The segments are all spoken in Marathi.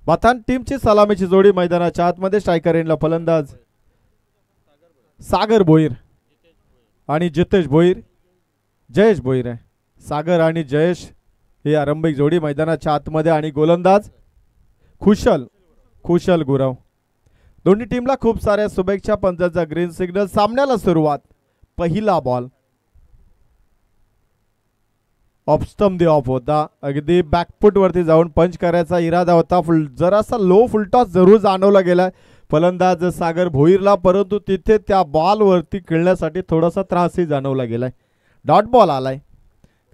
बाथान टीमची सलामीची जोडी मैदानाच्या आतमध्ये. स्ट्रायकर एंडला फलंदाज सागर भोईर आणि जितेश भोईर. जयेश भोईर आहे. सागर आणि जयेश ही आरंभिक जोडी मैदानाच्या आतमध्ये. आणि गोलंदाज खुशल गुरव. दोन्ही टीमला खूप साऱ्या शुभेच्छा. पंचांचा ग्रीन सिग्नल. सामन्याला सुरुवात. पहिला ball off stump they of होता. अगदी बॅकफुट वरती जाऊन पंच करायचा इरादा होता. जरासा लो फुलटॉस जरूर जाणवला गेला फलंदाज सागर भोईरला, परंतु तिथे त्या बॉल वरती खेळण्यासाठी थोडासा त्रासही जाणवला गेलाय. डॉट बॉल आलाय.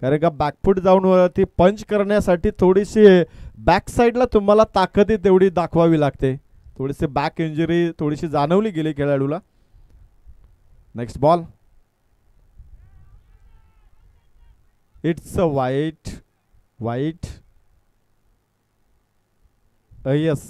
कारण का बॅकफुट जाऊन वरती पंच करण्यासाठी थोडीशी बॅक साईडला तुम्हाला ताकद तेवढी दाखवावी लागते. थोडीशी बॅक इंजुरी थोडीशी जाणवली गेली खेळाडूला. Next ball. इट्स अ वाईट यस.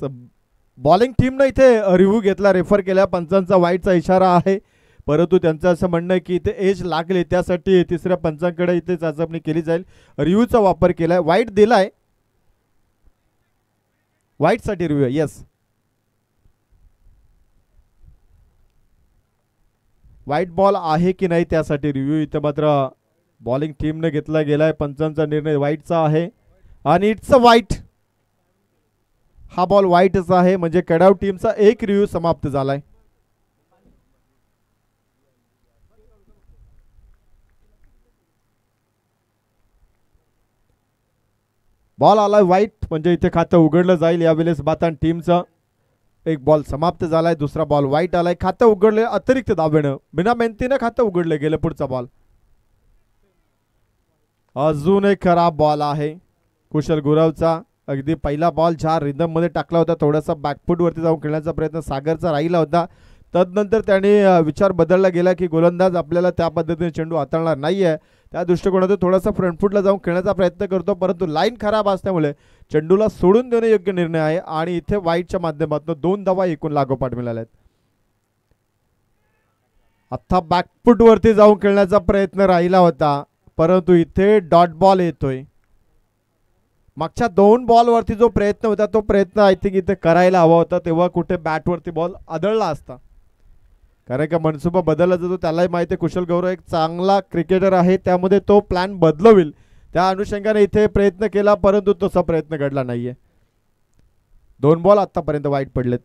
बॉलिंग टीमनं इथे रिव्ह्यू घेतला. रेफर केला. पंचांचा वाईटचा इशारा आहे, परंतु त्यांचं असं म्हणणं आहे की इथे एज लागले, त्यासाठी तिसऱ्या पंचांकडे इथे चाचपणी केली जाईल. रिव्ह्यूचा वापर केलाय. वाईट दिलाय. वाईटसाठी रिव्ह्यू. यस, वाईट बॉल आहे की नाही त्यासाठी रिव्ह्यू. इथे मात्र बॉलिंग टीमने घेतला गेलाय. पंचांचा निर्णय वाईटचा आहे आणि इट्स अ वाईट. हा बॉल वाईटच आहे, म्हणजे कडाव टीमचा एक रिव्ह्यू समाप्त झालाय. बॉल आलाय वाईट, म्हणजे इथे खातं उघडलं जाईल. यावेळेस बातान टीमचा एक बॉल समाप्त झालाय. दुसरा बॉल वाईट आलाय. खातं उघडले अतिरिक्त दावेनं. बिना मेहनतीनं खातं उघडलं गेलं. पुढचा बॉल अजून एक खराब बॉल आहे कुशल गुरवचा. अगदी पहिला बॉल ज्या रिदम मध्ये टाकला होता, थोडासा बॅकफुट वरती जाऊन खेळण्याचा प्रयत्न सागरचा राहिला होता. तदनंतर त्याने विचार बदलला गेला की गोलंदाज आपल्याला त्या पद्धतीने चेंडू हाताळणार नाहीये. त्या दृष्टिकोनातून थोडासा फ्रंटफुटला जाऊन खेळण्याचा प्रयत्न करतो, परंतु लाईन खराब असल्यामुळे चेंडूला सोडून देणे योग्य निर्णय आहे. आणि इथे वाईटच्या माध्यमातून 2 धावा एकूण लागोपाठ मिळाल्या आहेत. आता बॅकफुट वरती जाऊन खेळण्याचा प्रयत्न राहिला होता, परंतु इथे डॉट बॉल येतोय. मागच्या 2 बॉल वरती जो प्रयत्न होता, तो प्रयत्न आय थिंक इथे करायला हवा होता. तेव्हा कुठे बॅट वरती बॉल आदळला असता. कारण का मनसुबा बदलला जातो, त्यालाही माहिती आहे. कुशल गौरव एक चांगला क्रिकेटर आहे, त्यामध्ये तो प्लॅन बदलवेल. त्या अनुषंगाने इथे प्रयत्न केला, परंतु तसा प्रयत्न घडला नाहीये. 2 बॉल आतापर्यंत वाईट पडलेत.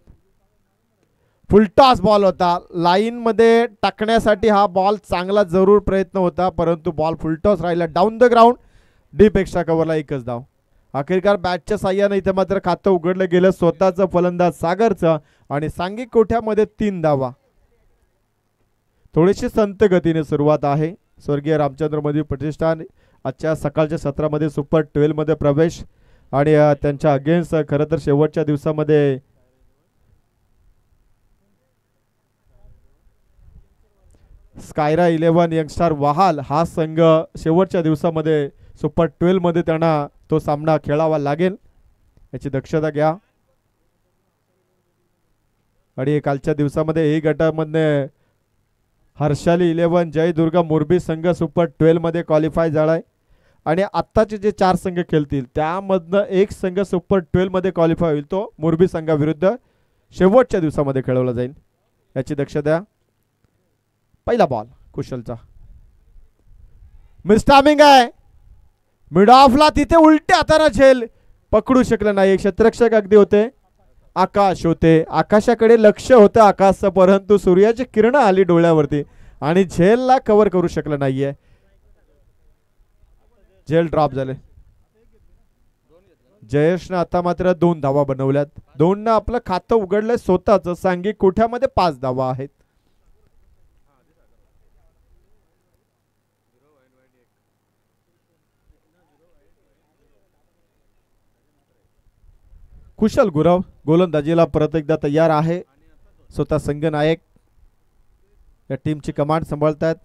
फुलटॉस बॉल होता. लाईन मध्ये टाकण्यासाठी हा बॉल चांगला जरूर प्रयत्न होता, परंतु बॉल फुलटॉस राहिला. Down the ground. Deep extra कव्हरला एकच धाव. अखेरकार बॅटच्या साह्याने इथे मात्र खातं उघडलं गेलं स्वतःचं फलंदाज सागरचं. आणि सांघिक कोठ्यामध्ये 3 धावा. थोडीशी संत गतीने सुरुवात आहे. स्वर्गीय रामचंद्र मोदी प्रतिष्ठान आजच्या सकाळच्या सत्रामध्ये सुपर 12 मध्ये प्रवेश. आणि त्यांच्या अगेन्स्ट खरं तर शेवटच्या दिवसामध्ये स्कायरा 11 यंगस्टार वहाल हा संघ शेवटच्या दिवसामध्ये सुपर 12 मध्ये त्यांना तो सामना खेळावा लागेल, याची दक्षता घ्या. आणि कालच्या दिवसामध्ये ए गटामध्ये हर्षाली 11 जय दुर्गा मोरबी संघ सुपर 12 मध्ये क्वालिफाय झालाय. आणि आत्ताचे जे 4 संघ खेळतील त्यामधनं एक संघ सुपर 12 मध्ये क्वालिफाय होईल, तो मोरबी संघाविरुद्ध शेवटच्या दिवसामध्ये खेळवला जाईल, याची दक्षता द्या. पहिला बॉल कुशलचा. मिसटायमिंग आहे. मिड ऑफला तिथे उलट्या हाताने झेल पकडू शकलं नाही. क्षेत्ररक्षक अगदी होते. आकाश होते. आकाशाकडे लक्ष होतं आकाशचं, परंतु सूर्याची किरण आली डोळ्यावरती आणि झेलला कव्हर करू शकलं नाहीये. झेल ड्रॉप झाले. जयेशनं आता मात्र 2 धावा बनवल्यात. 2 आपलं खातं उघडलंय स्वतःच. सांघिक कोठ्यामध्ये 5 धावा आहेत. कुशल गुरव गोलंदाजीला परत एकदा तयार आहे. स्वतः संघनायक या टीमची कमांड सांभाळतात.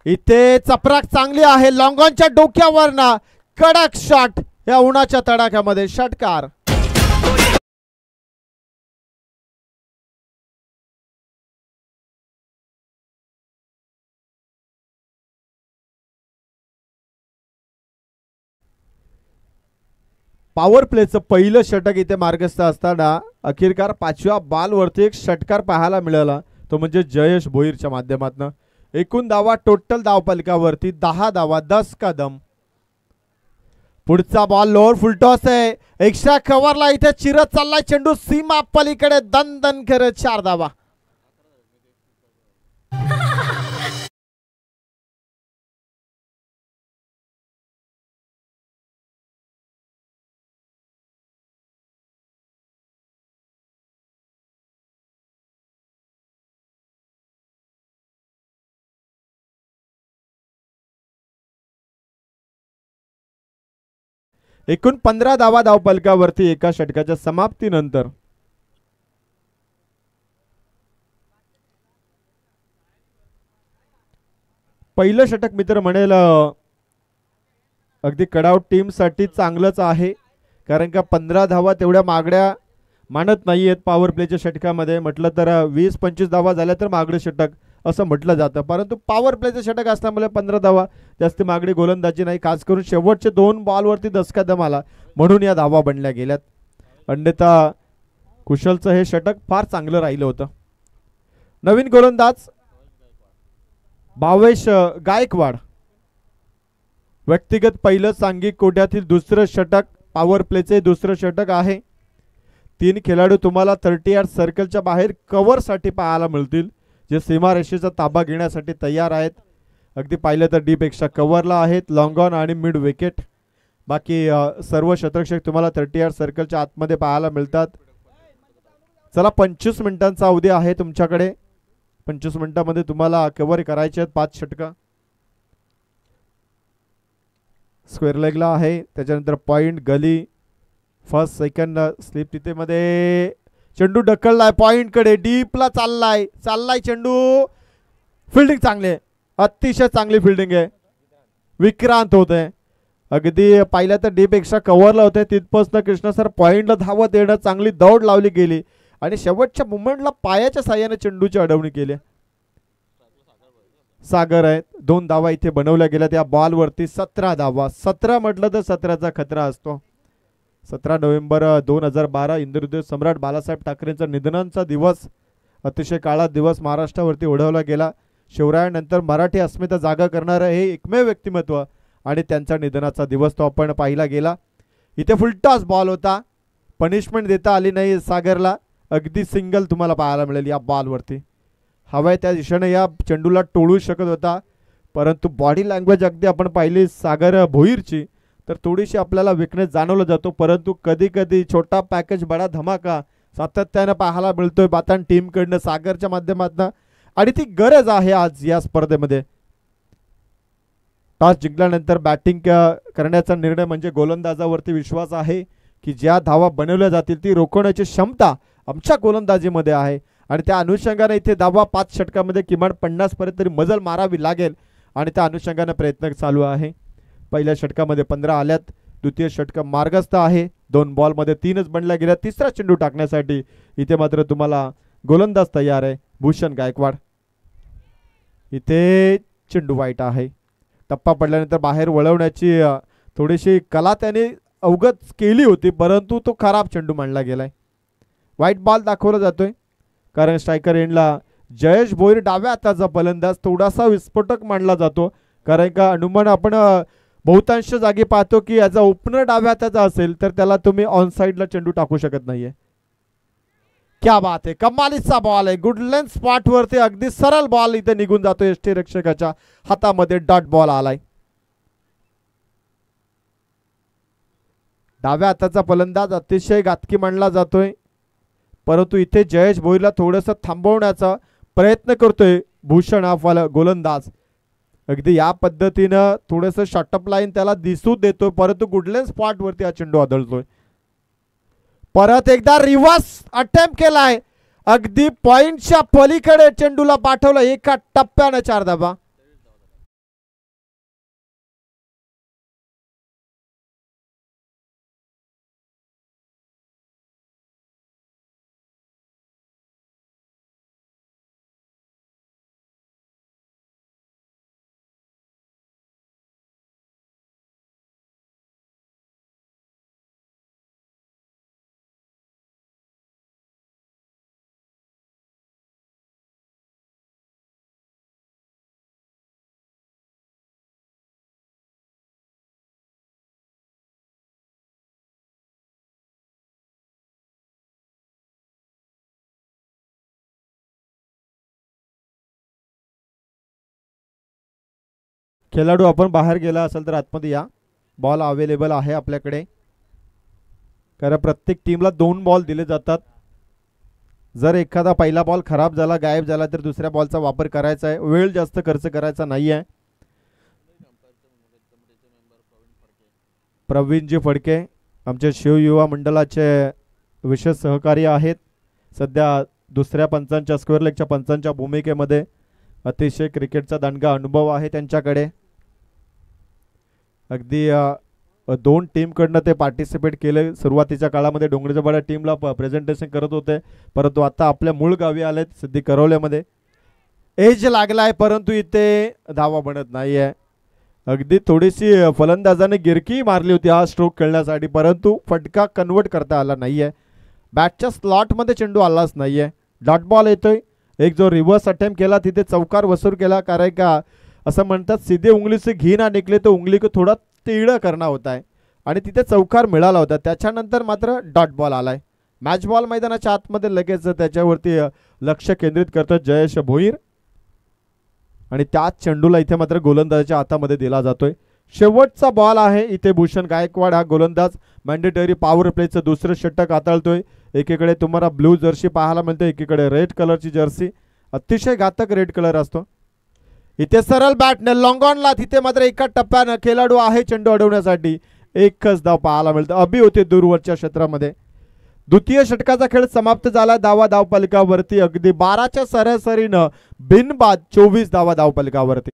इथे चपराक चांगली आहे. लॉंग ऑनच्या डोक्यावर ना कडक शॉट. या उन्हाच्या तडाख्यामध्ये षटकार. पॉवर प्लेचं पहिलं षटक इथे मार्गस्थ असताना अखेरकार 5व्या बॉलवरती एक षटकार पाहायला मिळाला, तो म्हणजे जयेश भोईरच्या माध्यमातून. एकूण धावा टोटल धावफलकावरती 10 धावा, 10 कदम. पुढचा बॉल लोअर फुलटॉस आहे, एक्स्ट्रा कव्हरला इथे चिरत चाललाय चेंडू सीमा पलीकडे, दन दन करत 4 धावा. एकूण 15 धावा धावफलकावरती एका षटकाच्या समाप्तीनंतर. पहिलं षटक मित्र म्हणेल अगदी कडाऊट टीम साठी चांगलंच आहे, कारण का 15 धावा तेवढ्या मागड्या मानत नाहीयेत पॉवर प्लेच्या षटकामध्ये. म्हटलं तर 20-25 धावा झाल्या तर मागडं षटक असं म्हटलं जातं, परंतु पॉवर प्लेचं षटक असल्यामुळे 15 धावा जास्ती मागडी गोलंदाजी नाही, खास करून शेवटचे 2 बॉलवरती 10 कदम आला म्हणून या धावा बनल्या गेल्यात. अन्यथा कुशलचं हे षटक फार चांगलं राहिलं होतं. नवीन गोलंदाज भावेश गायकवाड, व्यक्तिगत पहिलं सांघिक कोट्यातील दुसरं षटक, पॉवर प्लेचे दुसरं षटक आहे. 3 खेळाडू तुम्हाला 30 यार्ड सर्कलच्या बाहेर कव्हरसाठी पाहायला मिळतील, जे सीमारेषेचा ताबा घेण्यासाठी तयार आहेत. अगदी पाहिलं तर डीप एक्स्ट्रा कव्हरला आहेत, लॉंग ऑन आणि मिड विकेट. बाकी सर्व शतरक्षक तुम्हाला 30 यार्ड सर्कलच्या आतमध्ये पाहायला मिळतात. चला 25 मिनिटांचा अवधी आहे तुमच्याकडे. 25 मिनिटांमध्ये तुम्हाला कव्हर करायचे आहेत 5 षटकं. स्क्वेअर लेगला आहे, त्याच्यानंतर पॉइंट, गली, फर्स्ट सेकंड स्लिप तिथे मध्ये चेंडू ढकललाय पॉइंट कडे, डीपला चाललाय चेंडू. फिल्डिंग चांगली, अतिशय चांगली फिल्डिंग आहे, विक्रांत होत आहे. अगदी पाहिलं तर डीप एक्स्ट्रा कव्हरला होते, तिथपासून कृष्णा सर पॉइंटला धावत येणं, चांगली दौड लावली गेली आणि शेवटच्या मुमेंटला पायाच्या साह्याने चेंडूची अडवणी केली. सागर आहेत, 2 धावा इथे बनवल्या गेल्या त्या बॉलवरती. 17 धावा, 17 म्हटलं तर 17चा खतरा असतो. 17 नोव्हेंबर 2012 इंद्रदेव सम्राट बाळासाहेब ठाकरेंचा निधनाचा दिवस, अतिशय काळा दिवस महाराष्ट्रावरती ओढवला गेला. शिवरायानंतर मराठी अस्मिता जागा करणारं हे एकमेव व्यक्तिमत्व आणि त्यांचा निधनाचा दिवस तो आपण पाहिला गेला. इथे फुलटॉस बॉल होता, पनिशमेंट देता आली नाही सागरला, अगदी सिंगल तुम्हाला पाहायला मिळेल या बॉलवरती. हवाय त्या दिशेने या चेंडूला टोळू शकत होता, परंतु बॉडी लँग्वेज अगदी आपण पाहिली सागर भोईरची तर थोडीशी आपल्याला विकनेस जाणवला जातो, परंतु कधी कधी छोटा पॅकेज बडा धमाका सातत्याने पाहायला मिळतोय बातान टीम कडनं सागरच्या माध्यमातून, आणि ती गरज आहे आज या स्पर्धेमध्ये. टॉस जिंकल्यानंतर बॅटिंग करण्याचा निर्णय म्हणजे गोलंदाजावरती विश्वास आहे की ज्या धावा बनवल्या जातील ती रोखण्याची क्षमता आमच्या गोलंदाजीमध्ये आहे, आणि त्या अनुषंगाने इथे धावा 5 षटकामध्ये किमान 50 पर्यंत तरी मजल मारावी लागेल आणि त्या अनुषंगाने प्रयत्न चालू आहे. पहिल्या षटकामध्ये 15 आल्यात, द्वितीय षटक मार्गस्थ आहे, 2 बॉलमध्ये 3च बनल्या गेल्या. तिसरा चेंडू टाकण्यासाठी इथे मात्र तुम्हाला गोलंदाज तयार आहे भूषण गायकवाड. इथे चेंडू वाईट आहे, टप्पा पडल्यानंतर बाहेर वळवण्याची थोडीशी कला त्याने अवगत केली होती, परंतु तो खराब चेंडू मांडला गेलाय. वाईट बॉल दाखवला जातोय, कारण स्ट्रायकर एंडला जयेश भोईर डाव्या हाताचा फलंदाज थोडासा विस्फोटक मानला जातो, कारण का अनुमान आपण बहुतांश जागी पाहतो की याचा ओपनर डाव्या हाताचा असेल तर त्याला तुम्ही ऑन साइडला चेंडू टाकू शकत नाहीये. क्या बात आहे, कमालीचा बॉल आहे, गुड लेंथ स्पॉट वरती अगदी सरळ बॉल इथे निघून जातो यष्टी रक्षकाच्या हातामध्ये. डॉट बॉल आलाय, डाव्या हाताचा फलंदाज अतिशय घातकी मानला जातोय, परंतु इथे जयेश भोईरला थोडंसं थांबवण्याचा प्रयत्न करतोय भूषण हा गोलंदाज. अगदी या पद्धतीनं थोडंसं शॉर्टअप लाईन त्याला दिसू देतोय, परंतु गुडलेन स्पॉट वरती हा चेंडू आदळतोय. परत एकदा रिव्हर्स अटेम्प्ट केलाय, अगदी पॉइंटच्या पलीकडे चेंडूला पाठवलं, एका टप्प्याने 4 धावा. खेळाडू आपण बाहेर गेला असेल तर आतमध्ये या. बॉल अवेलेबल आहे आपल्याकडे, कारण प्रत्येक टीमला 2 बॉल दिले जातात. जर एखादा पहिला बॉल खराब झाला, गायब झाला, तर दुसऱ्या बॉलचा वापर करायचा आहे. वेळ जास्त खर्च करायचा नाही आहे. प्रवीणजी फडके आमचे शिवयुवा मंडळाचे विशेष सहकारी आहेत. सध्या दुसऱ्या पंचांच्या स्क्वेअर लेगच्या पंचांच्या भूमिकेमध्ये अतिशय क्रिकेटचा दणका अनुभव आहे त्यांच्याकडे. अगदी 2 टीमकडनं ते पार्टिसिपेट केले. सुरुवातीच्या काळामध्ये डोंगरीच्या बड्या टीमला प्रेझेंटेशन करत होते, परंतु आता आपल्या मूळ गावी आलेत सिद्धी करवल्यामध्ये. एज लागलाय परंतु इथे धावा बनत नाहीये. अगदी थोडीशी फलंदाजाने गिरकी मारली होती हा स्ट्रोक खेळण्यासाठी, परंतु फटका कन्वर्ट करता आला नाहीये. बॅटच्या स्लॉटमध्ये चेंडू आलाच नाहीये. डॉट बॉल येतोय. एक जो रिव्हर्स अटेम्प्ट केला तिथे चौकार वसूल केला, कारण का असं म्हणतात सीधे उंगली से घी ना निकले तो उंगली को थोडा टेढ़ा करना होता है, आणि तिथे चौकार मिळाला होता. त्याच्यानंतर मात्र डॉट बॉल आलाय. मॅच बॉल मैदानाच्या आतमध्ये लगेच त्याच्यावरती लक्ष केंद्रित करतो जयेश भोईर, आणि त्याच चेंडूला इथे मात्र गोलंदाजाच्या हातामध्ये दिला जातोय. शेवटचा बॉल आहे इथे. भूषण गायकवाड हा गोलंदाज मॅन्डेटरी पॉवर प्लेचं दुसरं षटक हाताळतोय. एकीकडे तुम्हाला ब्लू जर्सी पाहायला मिळते, एकीकडे रेड कलरची जर्सी. अतिशय घातक रेड कलर असतो. इथे सरळ बॅटने लॉंग ऑनला, तिथे मात्र एका टप्प्यानं खेळाडू आहे चेंडू अडवण्यासाठी. एकच धाव पाहायला मिळतं. अभि होते दूरवरच्या क्षेत्रामध्ये. द्वितीय षटकाचा खेळ समाप्त झाला. धावा धावपलिकावरती अगदी 12च्या सरासरीनं बिनबाद 24 धावा धावपलिकावरती.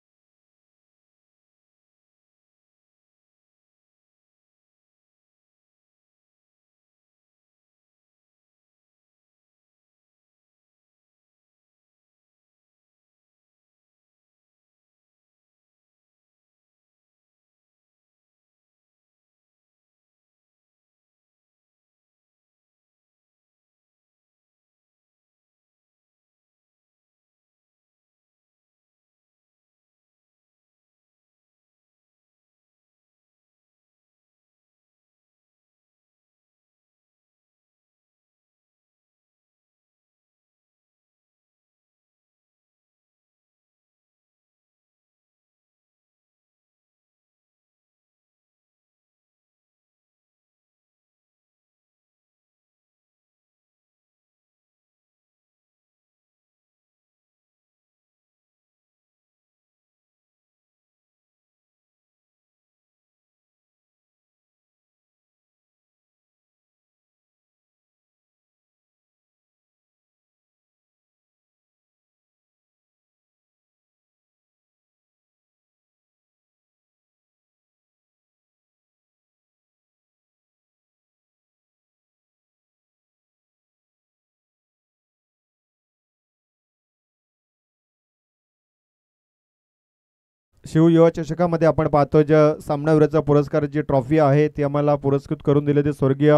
शिवयुवा चषकामध्ये आपण पाहतो ज्या सामनावीराचा पुरस्कार जी ट्रॉफी आहे ती आम्हाला पुरस्कृत करून दिले ते स्वर्गीय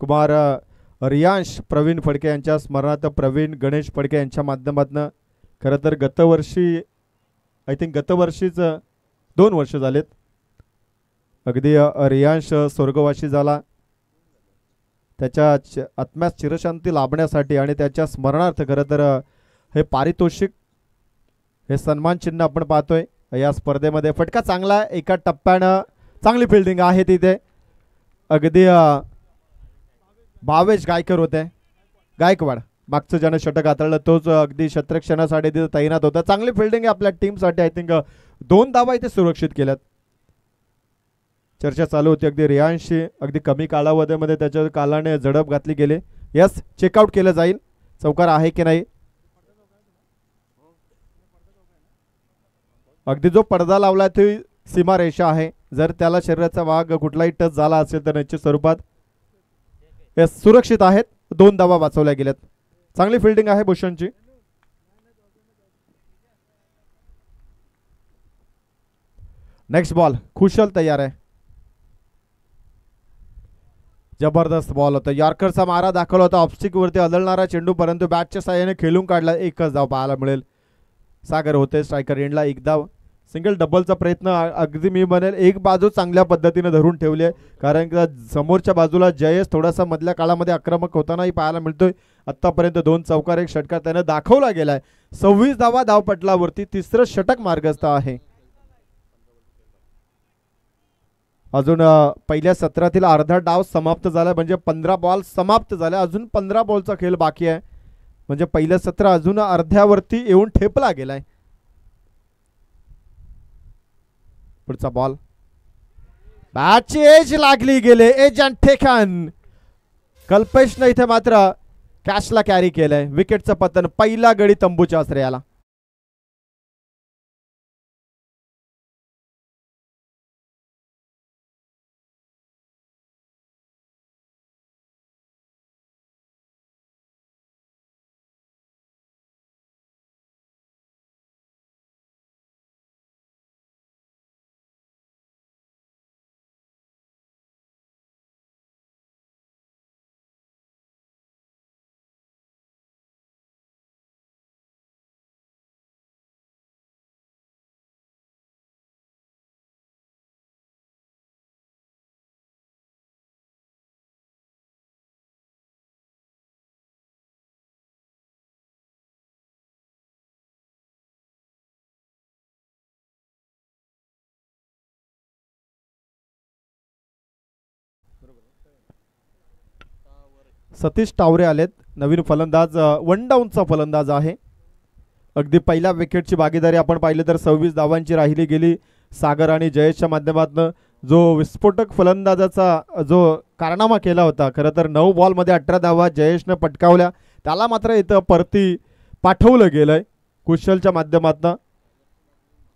कुमार रियांश प्रवीण फडके यांच्या स्मरणार्थ प्रवीण गणेश फडके यांच्या माध्यमातून. खरं तर गतवर्षी आय थिंक गतवर्षीच 2 वर्ष झालेत अगदी रियांश स्वर्गवासी झाला. त्याच्या आत्म्यास चिरशांती लाभण्यासाठी आणि त्याच्या स्मरणार्थ खरं तर हे पारितोषिक, हे सन्मान चिन्ह आपण पाहतोय या स्पर्धेमध्ये. फटका चांगला, एका टप्प्यानं चांगली फिल्डिंग आहे तिथे. अगदी भावेश गायकर होते, गायकवाड मागचं ज्यानं षटक हाताळलं तोच अगदी शतरक्षणासाठी तिथे तैनात होता. चांगली फिल्डिंग आहे आपल्या टीमसाठी. आय थिंक 2 धावा इथे सुरक्षित केल्यात. चर्चा चालू होती अगदी रियांशी, अगदी कमी कालावधीमध्ये त्याच्या कालाने झडप घातली गेली. यस, चेकआउट केलं जाईल. चौकार आहे की नाही. अगदी जो पडदा लावला ती सीमा रेषा आहे. जर त्याला शरीराचा भाग कुठलाही टच झाला असेल तर निश्चित स्वरूपात यस सुरक्षित आहेत. 2 धावा वाचवल्या गेल्यात. चांगली फिल्डिंग आहे भूषणची. नेक्स्ट बॉल खुशल तयार आहे. जबरदस्त बॉल होता. यॉर्करचा मारा दाखवला होता ऑफस्टिक वरती आदळणारा चेंडू, परंतु बॅटच्या साहाय्याने खेळून काढला. एकच धाव पाहायला मिळेल. सागर होते स्ट्रायकर एंडला 1 धाव. सिंगल डबलचा प्रयत्न अगदी मी म्हणेल एक बाजू चांगल्या पद्धतीने धरून ठेवली आहे, कारण की समोरच्या बाजूला जयेश थोडासा मधल्या काळामध्ये आक्रमक होतानाही पाहायला मिळतोय. आतापर्यंत 2 चौकार 1 षटकार त्याने दाखवला गेलाय. 26 धावा धावपटलावरती. 3रं षटक मार्गस्थ आहे. अजून पहिल्या सत्रातील अर्धा डाव समाप्त झाला म्हणजे 15 बॉल समाप्त झाले. अजून 15 बॉलचा खेळ बाकी आहे म्हणजे पहिलं सत्र अजून अर्ध्यावरती येऊन ठेपला गेलाय. पुढचा बॉल बॅटची एज लागली गेले एजंट ठेकन. कल्पेशने इथे मात्र कॅशला कॅरी केलंय. विकेटचं पतन पहिला गडी तंबूच्या आश्रयाला. सतीश टावरे आलेत. नवीन फलंदाज वन डाऊनचा फलंदाज आहे. अगदी पहिल्या विकेटची भागीदारी आपण पाहिली तर 26 धावांची राहिली गेली. सागर आणि जयेशच्या माध्यमातून जो विस्फोटक फलंदाजाचा जो कारनामा केला होता. खरं तर 9 बॉलमध्ये 18 धावा जयेशनं पटकावल्या. त्याला मात्र इथं परती पाठवलं गेलंय कुशलच्या माध्यमातून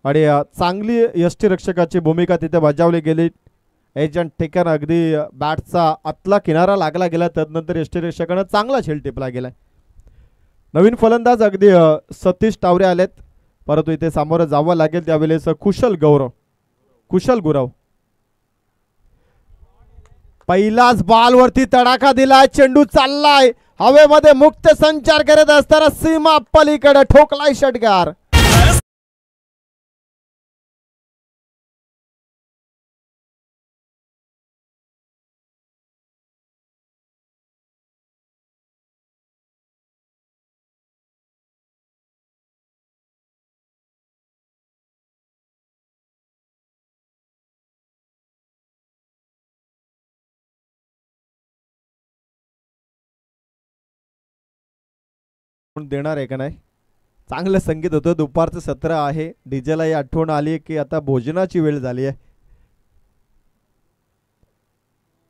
आणि चांगली यष्टीरक्षकाची भूमिका तिथे बजावली गेली. एजंट ठेकन अगदी बॅटचा आतला किनारा लागला गेला. त्यानंतर यष्टीरक्षकानं चांगला झेल टिपला गेलाय. नवीन फलंदाज अगदी सतीश टावरे आलेत परंतु इथे सामोरं जावं लागेल त्यावेळेस कुशल गुरव पहिलाच बॉल वरती तडाखा दिलाय. चेंडू चाललाय हवेमध्ये मुक्त संचार करत असताना सीमा पलीकडे ठोकलाय षटकार. देणार आहे का नाही. चांगलं संगीत होतं. दुपारचं सत्र आहे. डीजेला ही आठवण आली की आता भोजनाची वेळ झाली आहे.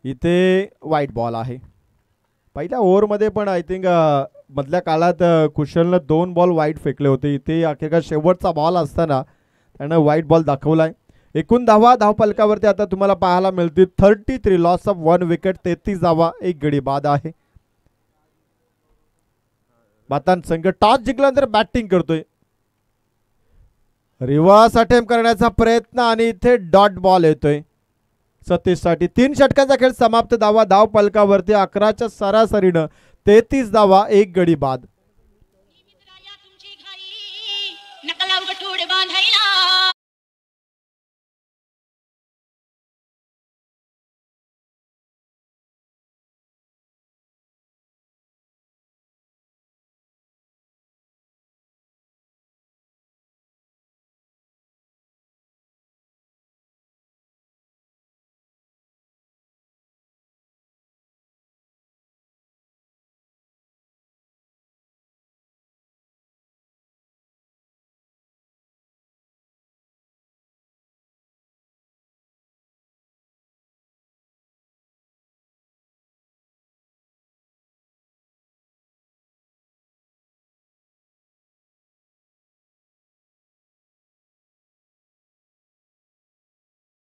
इथे वाईट बॉल आहे. पहिल्या ओव्हरमध्ये पण आय थिंक मधल्या काळात कुशलनं 2 बॉल वाईट फेकले होते. इथे अखेर शेवटचा बॉल असताना त्यानं वाईट बॉल दाखवलाय. एकूण धावा धावफलकावरती आता तुम्हाला पाहायला मिळतील 33 लॉस ऑफ 1 विकेट 33 धावा 1 गडी बाद आहे. बातान संघ टॉस जिंकल्यानंतर बॅटिंग करतोय. रिव्हर्स अटेम्प्ट करण्याचा प्रयत्न आणि इथे डॉट बॉल येतोय सतीश साठी. 3 षटकांचा खेळ समाप्त. धावा धाव फलकावरती 11च्या सरासरीनं 33 धावा 1 गडी बाद.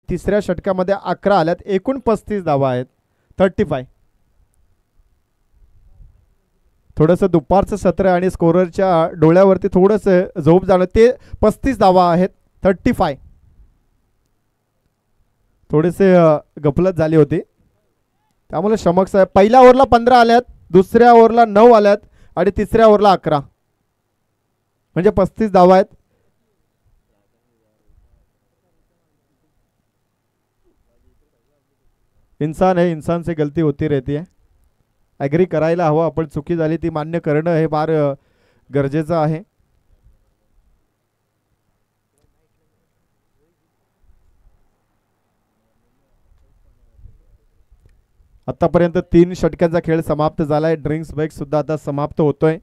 तिसऱ्या षटकामध्ये 11 आल्यात. एकूण 35 धावा आहेत. 35. थोडंसं दुपारचं सत्र आणि स्कोररच्या डोळ्यावरती थोडंसं झोप जाणं. ते 35 धावा आहेत. 35. थोडेसे गफलत झाली होती त्यामुळे क्षमस्व आहे. पहिल्या ओव्हरला 15 आल्यात. दुसऱ्या ओव्हरला 9 आल्यात आणि तिसऱ्या ओव्हरला 11 म्हणजे 35 धावा आहेत. इंसान है, इंसान से गलती होती रहती है. ॲग्री करायला हवं. आपण चुकी झाली ती मान्य करणं हे फार गरजेचं आहे. आतापर्यंत 3 षटकांचा खेळ समाप्त झालाय. ड्रिंक्स ब्रेक सुद्धा आता समाप्त होतोय.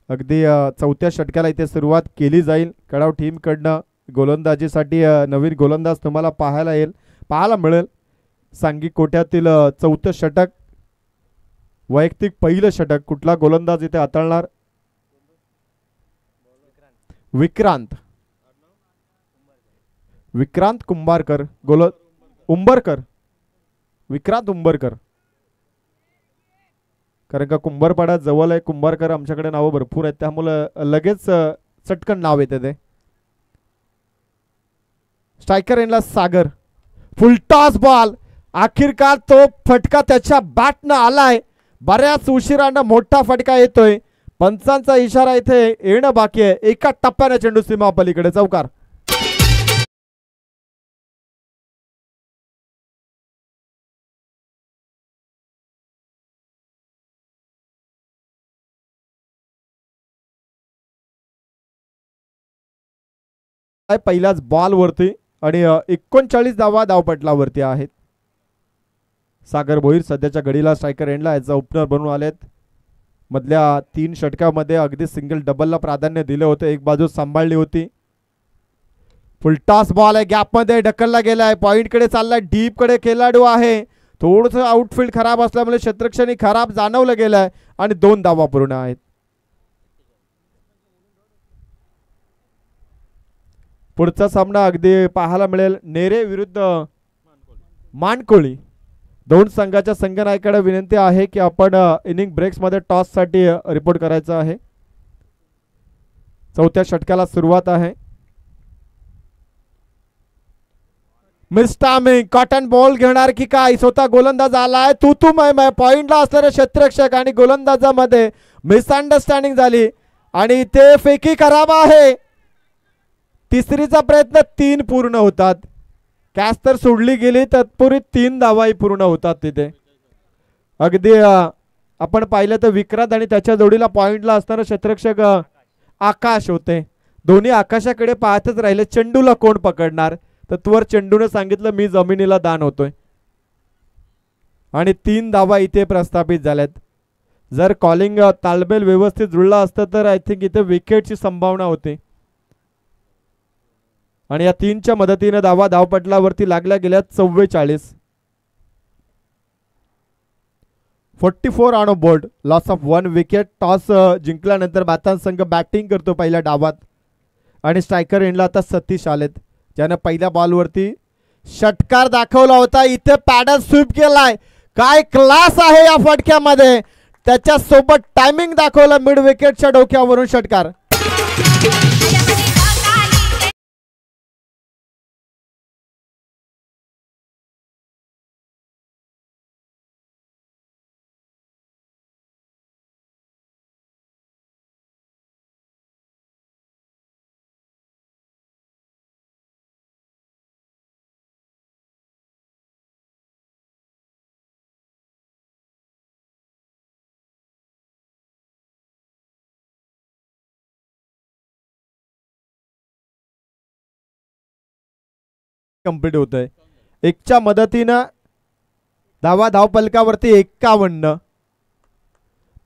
अगदी चौथ्या षटकाला इथे सुरुवात केली जाईल. कडाव टीम कडनं गोलंदाजीसाठी नवीन गोलंदाज तुम्हाला पाहायला मिळेल. सांगी कोट्यातील चौथं षटक, वैयक्तिक पहिलं षटक. कुठला गोलंदाज इथे हाताळणार? विक्रांत कुंभारकर उंबरकर, विक्रांत उंबरकर. कारण का कुंभारपाडा जवळ आहे. कुंभारकर आमच्याकडे नावं भरपूर आहेत, त्यामुळे लगेच चटकन नाव येते ते. स्ट्रायकर एंडला सागर. Full toss ball. आखिरकार तो फटका त्याच्या बॅटनं आलाय. बऱ्याच उशिरानं मोठा फटका येतोय. पंचांचा इशारा इथे येणं बाकी आहे. एका टप्प्याने चेंडू सीमा पलीकडे चौकार. पहिल्याच बॉल वरती आणि 39 धावा धावपटलावरती आहेत. सागर भोईर सध्याच्या घडीला स्ट्रायकर एंडला याचा ओपनर बनून आलेत. मधल्या 3 षटकामध्ये अगदी सिंगल डबलला प्राधान्य दिले होते. एक बाजू सांभाळली होती. फुलटॉस बॉल आहे, गॅपमध्ये ढकलला गेलाय. पॉइंटकडे चाललाय. डीप कडे खेळाडू आहे. थोडंसं आउटफील्ड खराब असल्यामुळे क्षेत्रक्षणी खराब जाणवलं गेलंय आणि 2 धावा पूर्ण आहेत. पुढचा सामना अगदी पाहायला मिळेल. नेरे विरुद्ध मानकोळी. दोन संघाच्या संघनायकांना विनंती आहे की आपण इनिंग ब्रेक्स मध्ये टॉस साठी रिपोर्ट करायचा आहे. चौथ्या षटकाला सुरुवात आहे. मिस्टामिंग कॉटन बॉल घेणार की काय? स्वतः गोलंदाज आलाय. तू पॉइंटला असणारे क्षेत्ररक्षक आणि गोलंदाजामध्ये मिसअंडरस्टँडिंग झाली आणि ते फेकी खराब आहे. तिसरीचा प्रयत्न 3 पूर्ण होतात. कॅच तर सोडली गेली, तत्पूर्वी 3 धावाही पूर्ण होतात तिथे. अगदी आपण पाहिलं तर विक्रांत आणि त्याच्या जोडीला पॉइंटला असणारे क्षेत्ररक्षक आकाश होते. दोन्ही आकाशाकडे पाहतच राहिले. चेंडूला कोण पकडणार? तर तोवर चेंडूने सांगितलं मी जमिनीला दान होतोय आणि 3 धावा इथे प्रस्थापित झाल्यात. जर कॉलिंग ताळमेळ व्यवस्थित जुळला असतं तर आय थिंक इथे विकेटची संभावना होती. आणि या 3च्या मदतीने धावपटलावरती लागल्या गेल्या 44. 44 on board. Loss of 1 wicket. Toss जिंकल्यानंतर बातान संघ बॅटिंग करतो पहिल्या डावात आणि स्ट्रायकर एंडला आता सतीश आलेत, ज्याने पहिल्या बॉलवरती षटकार दाखवला होता. इथे पॅडल स्वीप केलाय. काय क्लास आहे या फटक्यामध्ये. त्याच्या सोबत टायमिंग दाखवलं. मिड विकेटच्या डोक्यावरून षटकार. कंप्लीट होतंय. 1च्या मदतीनं धावपलकावरती 51.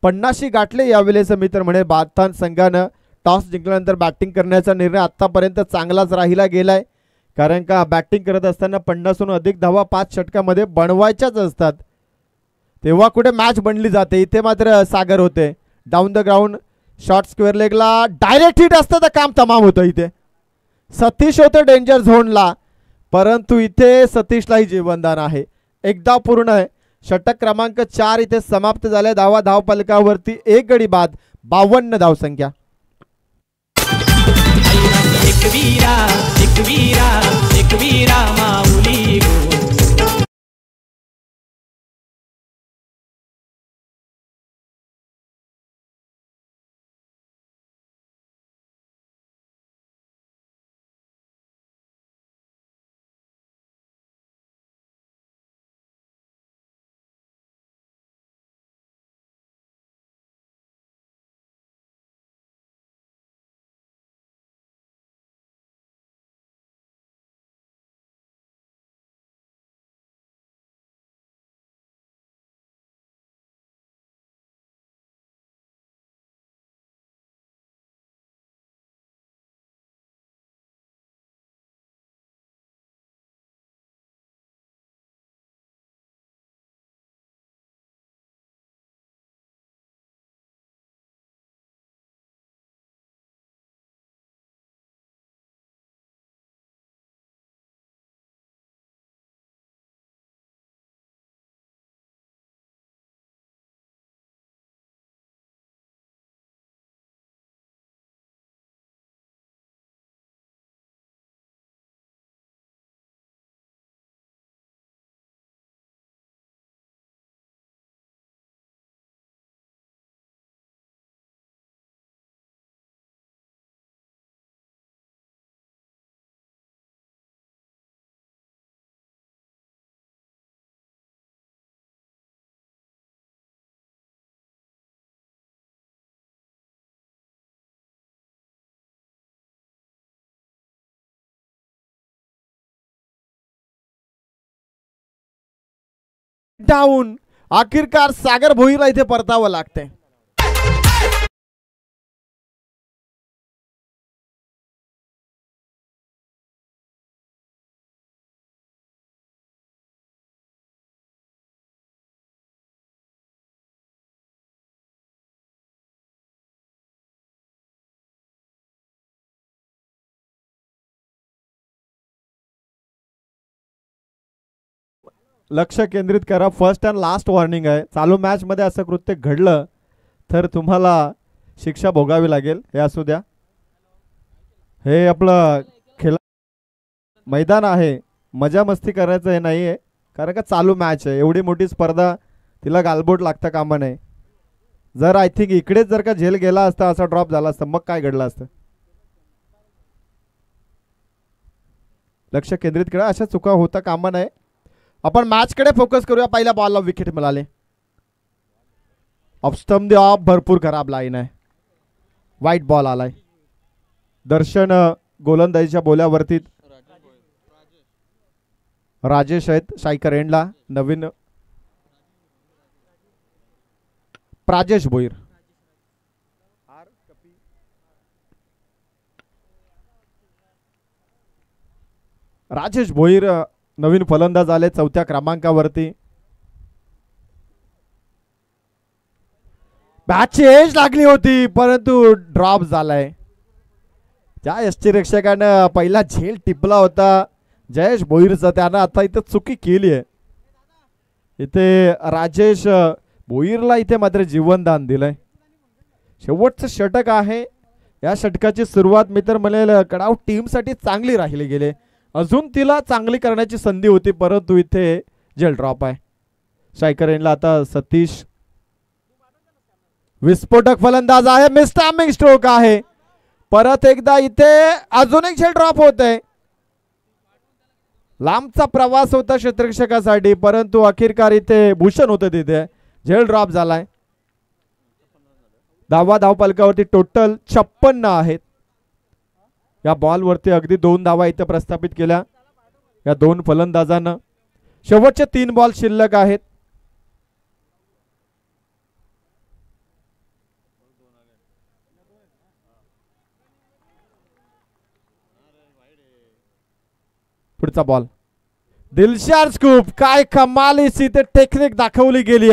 50 गाठले यावेळेस मित्र म्हणे. बातान संघानं टॉस जिंकल्यानंतर बॅटिंग करण्याचा निर्णय आतापर्यंत चांगलाच राहिला गेलाय. कारण का बॅटिंग करत असताना 50हून अधिक धावा 5 षटकामध्ये बनवायच्याच असतात. तेव्हा कुठे मॅच बनली जाते. इथे मात्र सागर होते. Down the ground short square लेगला डायरेक्ट हिट असतं तर काम तमाम होतं. इथे सतीश होते डेंजर झोनला, परंतु इथे सतीशलाही जीवनदान आहे. एकदा पूर्ण आहे. षटक क्रमांक 4 इथे समाप्त झाले. धावपलकावरती 1 गडी बाद. 52 धावसंख्या. एक वीरा माऊली डाऊन. आखिरकार सागर भोईरला इथे परतावं लागतंय. लक्ष केंद्रित करा. फर्स्ट अँड लास्ट वॉर्निंग आहे. चालू मॅच मध्ये असं कृत्य घडलं तर तुम्हाला शिक्षा भोगावी लागेल. हे असू द्या. हे आपलं खेळ मैदान आहे. मजा मस्ती करायचं हे नाहीये. कारण का चालू मॅच आहे. एवढी मोठी स्पर्धा तिला गालबोट लागता कामा नये. जर आय थिंक इकडेच जर का झेल गेला असता, असा ड्रॉप झाला असता, मग काय घडलं असतं. लक्ष केंद्रित करा. अशा चुका होता कामा नये. आपण मॅच कडे फोकस करूया. पहिल्या बॉलला विकेट मिळाले. ऑफस्टम द ऑफ भरपूर खराब लाईन आहे. वाईट बॉल आलाय. दर्शन गोलंदाजीच्या बोल्यावरती. राजेश आहेत शाईकर एंडला. नवीन प्राजेश भोईर. राजेश भोईर नवीन फलंदाज आले चौथ्या क्रमांकावरती. बॅटची एज लागली होती परंतु ड्रॉप झालाय. त्या यष्टीरक्षकानं पहिला झेल टिपला होता जयेश भोईरचा. त्यानं आता इथं चुकी केली आहे. इथे राजेश भोईरला इथे मात्र जीवनदान दिलंय. शेवटचं षटक आहे. या षटकाची सुरुवात मी तर म्हणेल कडाव टीम साठी चांगली राहिली गेली. अजून तिला चांगली करण्याची संधी होती परंतु इथे जेल ड्रॉप आहे. शायकरेनला आता सतीश. विस्फोटक फलंदाज आहे. मिस्टॅमिंग स्ट्रोक आहे. परत एकदा इथे अजून एक झेल ड्रॉप होत आहे. लांबचा प्रवास होता क्षेत्ररक्षकासाठी परंतु अखेरकार इथे भूषण होतं. तिथे झेल ड्रॉप झालाय. धावपलकावरती टोटल 56 आहेत. या बॉलवरती अगदी 2 धावा इथे प्रस्थापित केल्या या 2 फलंदाजांना. शेवटचे 3 बॉल शिल्लक आहेत. पुढचा बॉल. दिलशार स्कूप. काय कमालीची ते टेक्निक दाखवली गेली.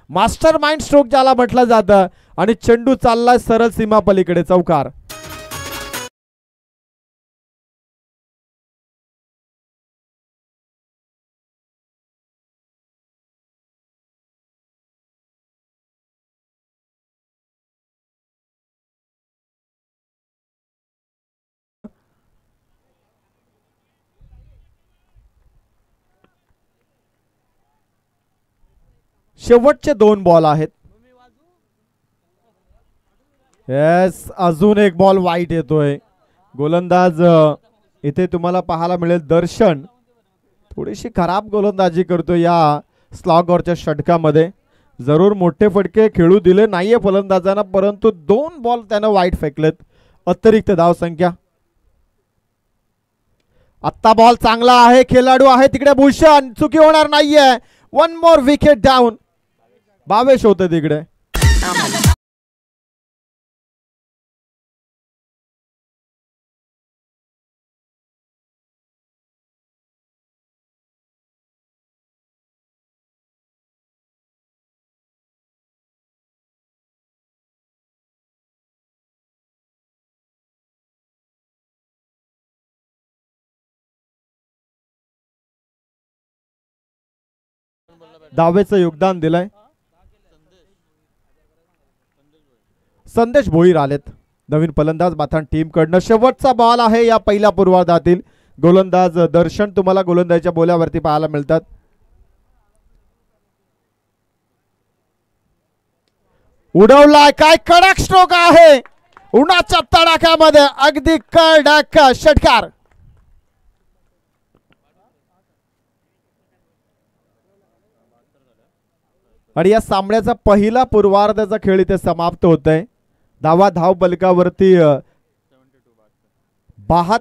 मास्टर माइंड स्ट्रोक ज्याला म्हटलं जातं. आणि चेंडू चाललाय सरळ सीमा पलीकडे. चौकार. शेवटचे 2 बॉल आहेत. येस. अजून एक बॉल वाईट येतोय. गोलंदाज इथे तुम्हाला पाहायला मिळेल दर्शन थोडीशी खराब गोलंदाजी करतो या स्लॉगवरच्या षटकामध्ये. जरूर मोठे फटके खेळू दिले नाहीये फलंदाजांना परंतु 2 बॉल त्यानं वाईट फेकलेत. अतिरिक्त धाव संख्या. आत्ता बॉल चांगला आहे. खेळाडू आहे तिकडे भूषण. चुकी होणार नाहीये. 1 मोर विकेट डाऊन. भावेश होते तिकडे. दावेचं योगदान दिलंय. संदेश भोईर आलेत नवीन फलंदाज बाथान टीम कडनं. शेवटचा बॉल आहे या पहिल्या पूर्वार्धातील. गोलंदाज दर्शन तुम्हाला गोलंदाजीच्या बोल्यावरती पाहायला मिळतात. उडवलाय. काय कडक स्ट्रोक आहे. उन्हाच्या तडाख्यामध्ये अगदी कडक षटकार. आणि या सामन्याचा पहिला पूर्वार्धाचा खेळ इथे समाप्त होत आहे. धाव बलकावरती 72.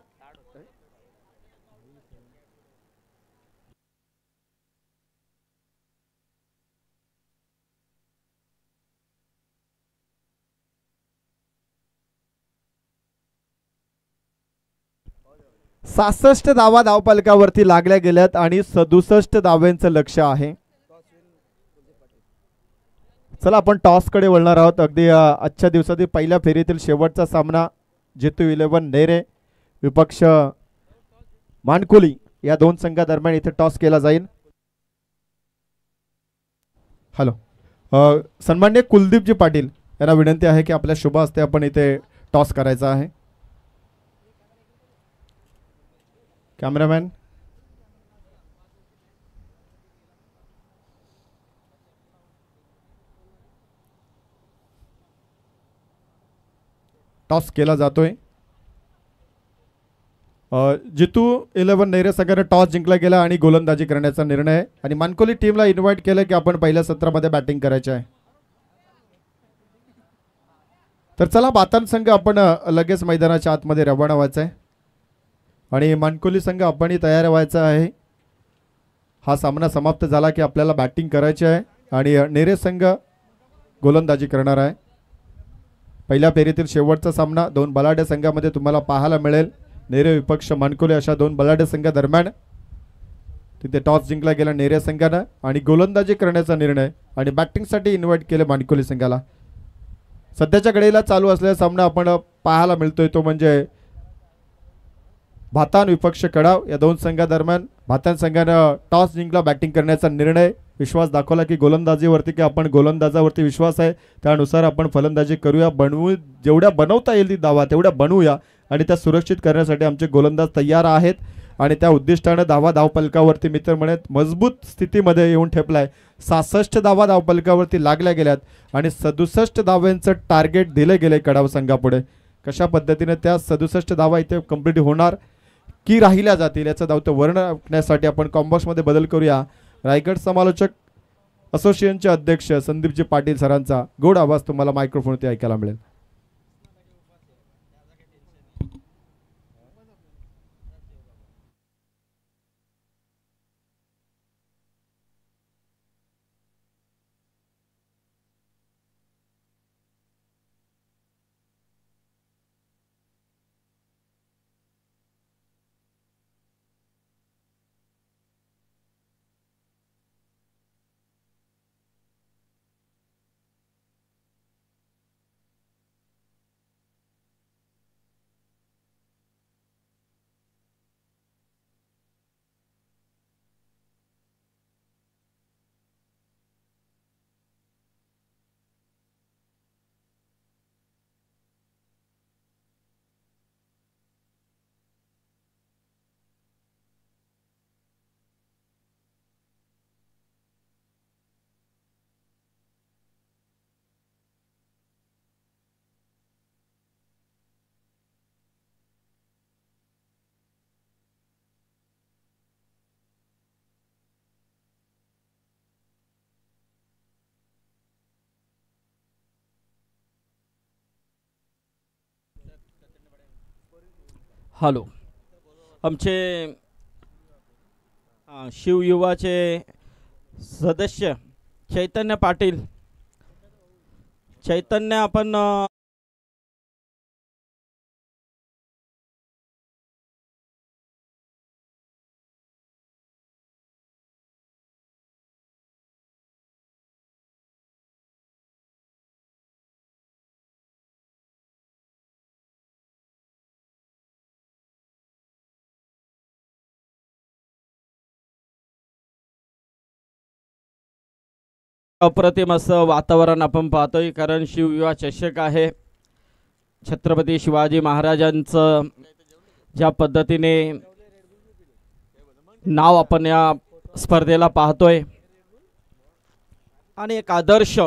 66 धावा धावफलकावरती लागल्या गेल्यात आणि 67 धाव्यांचं लक्ष आहे. चला आपण टॉस कडे वळणार आहोत. अगदी आजच्या दिवसातील पहिल्या फेरीतील शेवटचा सामना जेतू 11 नेरे विपक्ष मानकोली या दोन संघादरम्यान इथे टॉस केला जाईल. हॅलो, सन्माननीय कुलदीपजी पाटील यांना विनंती आहे की आपल्या शुभ हस्ते आपण इथे टॉस करायचा आहे. कॅमेरामॅन टॉस केला जातोय. जितू 11 नेरे संघाने टॉस जिंकला गेला आणि गोलंदाजी करण्याचा निर्णय आहे आणि मानकोली टीमला इन्व्हाइट केलं की आपण पहिल्या सत्रामध्ये बॅटिंग करायचे आहे. तर चला बातान संघ आपण लगेच मैदानाच्या आतमध्ये रवाना व्हायचं आहे आणि मानकोली संघ आपणही तयार व्हायचा आहे. हा सामना समाप्त झाला की आपल्याला बॅटिंग करायची आहे आणि नेरे संघ गोलंदाजी करणार आहे. पहिल्या फेरीतील शेवटचा सामना दोन बलाढ्य संघामध्ये तुम्हाला पाहायला मिळेल. नेरे विपक्ष मानकोली अशा दोन बलाढ्य संघादरम्यान तिथे टॉस जिंकला गेला नेरे संघानं आणि गोलंदाजी करण्याचा निर्णय आणि बॅटिंगसाठी इन्व्हाइट केले मानकोली संघाला. सध्याच्या घडीला चालू असलेला सामना आपण पाहायला मिळतोय तो म्हणजे भातान विपक्ष कडाव या दोन संघादरम्यान. भातान संघानं टॉस जिंकला, बॅटिंग करण्याचा निर्णय, विश्वास दाखवला की गोलंदाजीवरती की आपण गोलंदाजावरती विश्वास आहे त्यानुसार आपण फलंदाजी करूया, बनवू, जेवढ्या बनवता येईल ती धावा तेवढ्या बनवूया आणि त्या सुरक्षित करण्यासाठी आमचे गोलंदाज तयार आहेत आणि त्या उद्दिष्टाने धावफलकावरती मित्र म्हणत मजबूत स्थितीमध्ये येऊन ठेपलाय. 66 धावा धावफलकावरती लागल्या गेल्यात आणि 67 धाव्यांचं टार्गेट दिले गेले कडाव संघापुढे. कशा पद्धतीने त्या 67 धावा इथे कंप्लीट होणार की राहिल्या जातील याचं धावतं वर्णण्यासाठी आपण कॉम्बॉक्समध्ये बदल करूया. रायगड समालोचक असोसिएशनचे अध्यक्ष संदीपजी पाटील सरांचा गोड आवाज तुम्हाला मायक्रोफोनवरती ऐकायला मिळेल. हॅलो, आमचे शिवयुवाचे सदस्य चैतन्य पाटील, चैतन्य आपण अप्रतिम असं वातावरण आपण पाहतोय कारण शिवयुवा चषक आहे. छत्रपती शिवाजी महाराजांचं ज्या पद्धतीने नाव आपण या स्पर्धेला पाहतोय आणि एक आदर्श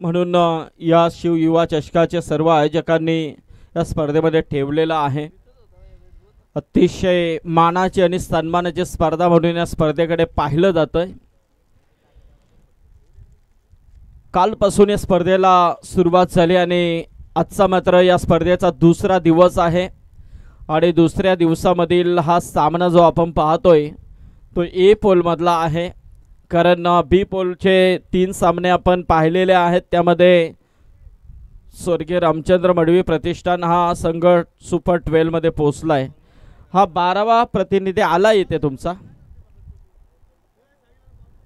म्हणून या शिवयुवा चषकाचे सर्व आयोजकांनी या स्पर्धेमध्ये ठेवलेला आहे. अतिशय मानाची आणि सन्मानाची स्पर्धा म्हणून या स्पर्धेकडे पाहिलं जातंय. कालपासून या स्पर्धेला सुरुवात झाली आणि आजचा मात्र या स्पर्धेचा दुसरा दिवस आहे आणि दुसऱ्या दिवसामधील हा सामना जो आपण पाहतोय तो ए पोलमधला आहे. कारण बी पोलचे 3 सामने आपण पाहिलेले आहेत. त्यामध्ये स्वर्गीय रामचंद्र मडवी प्रतिष्ठान हा संघ सुपर 12 मध्ये पोहोचला आहे हा 12वा प्रतिनिधी आला इथे तुमचा.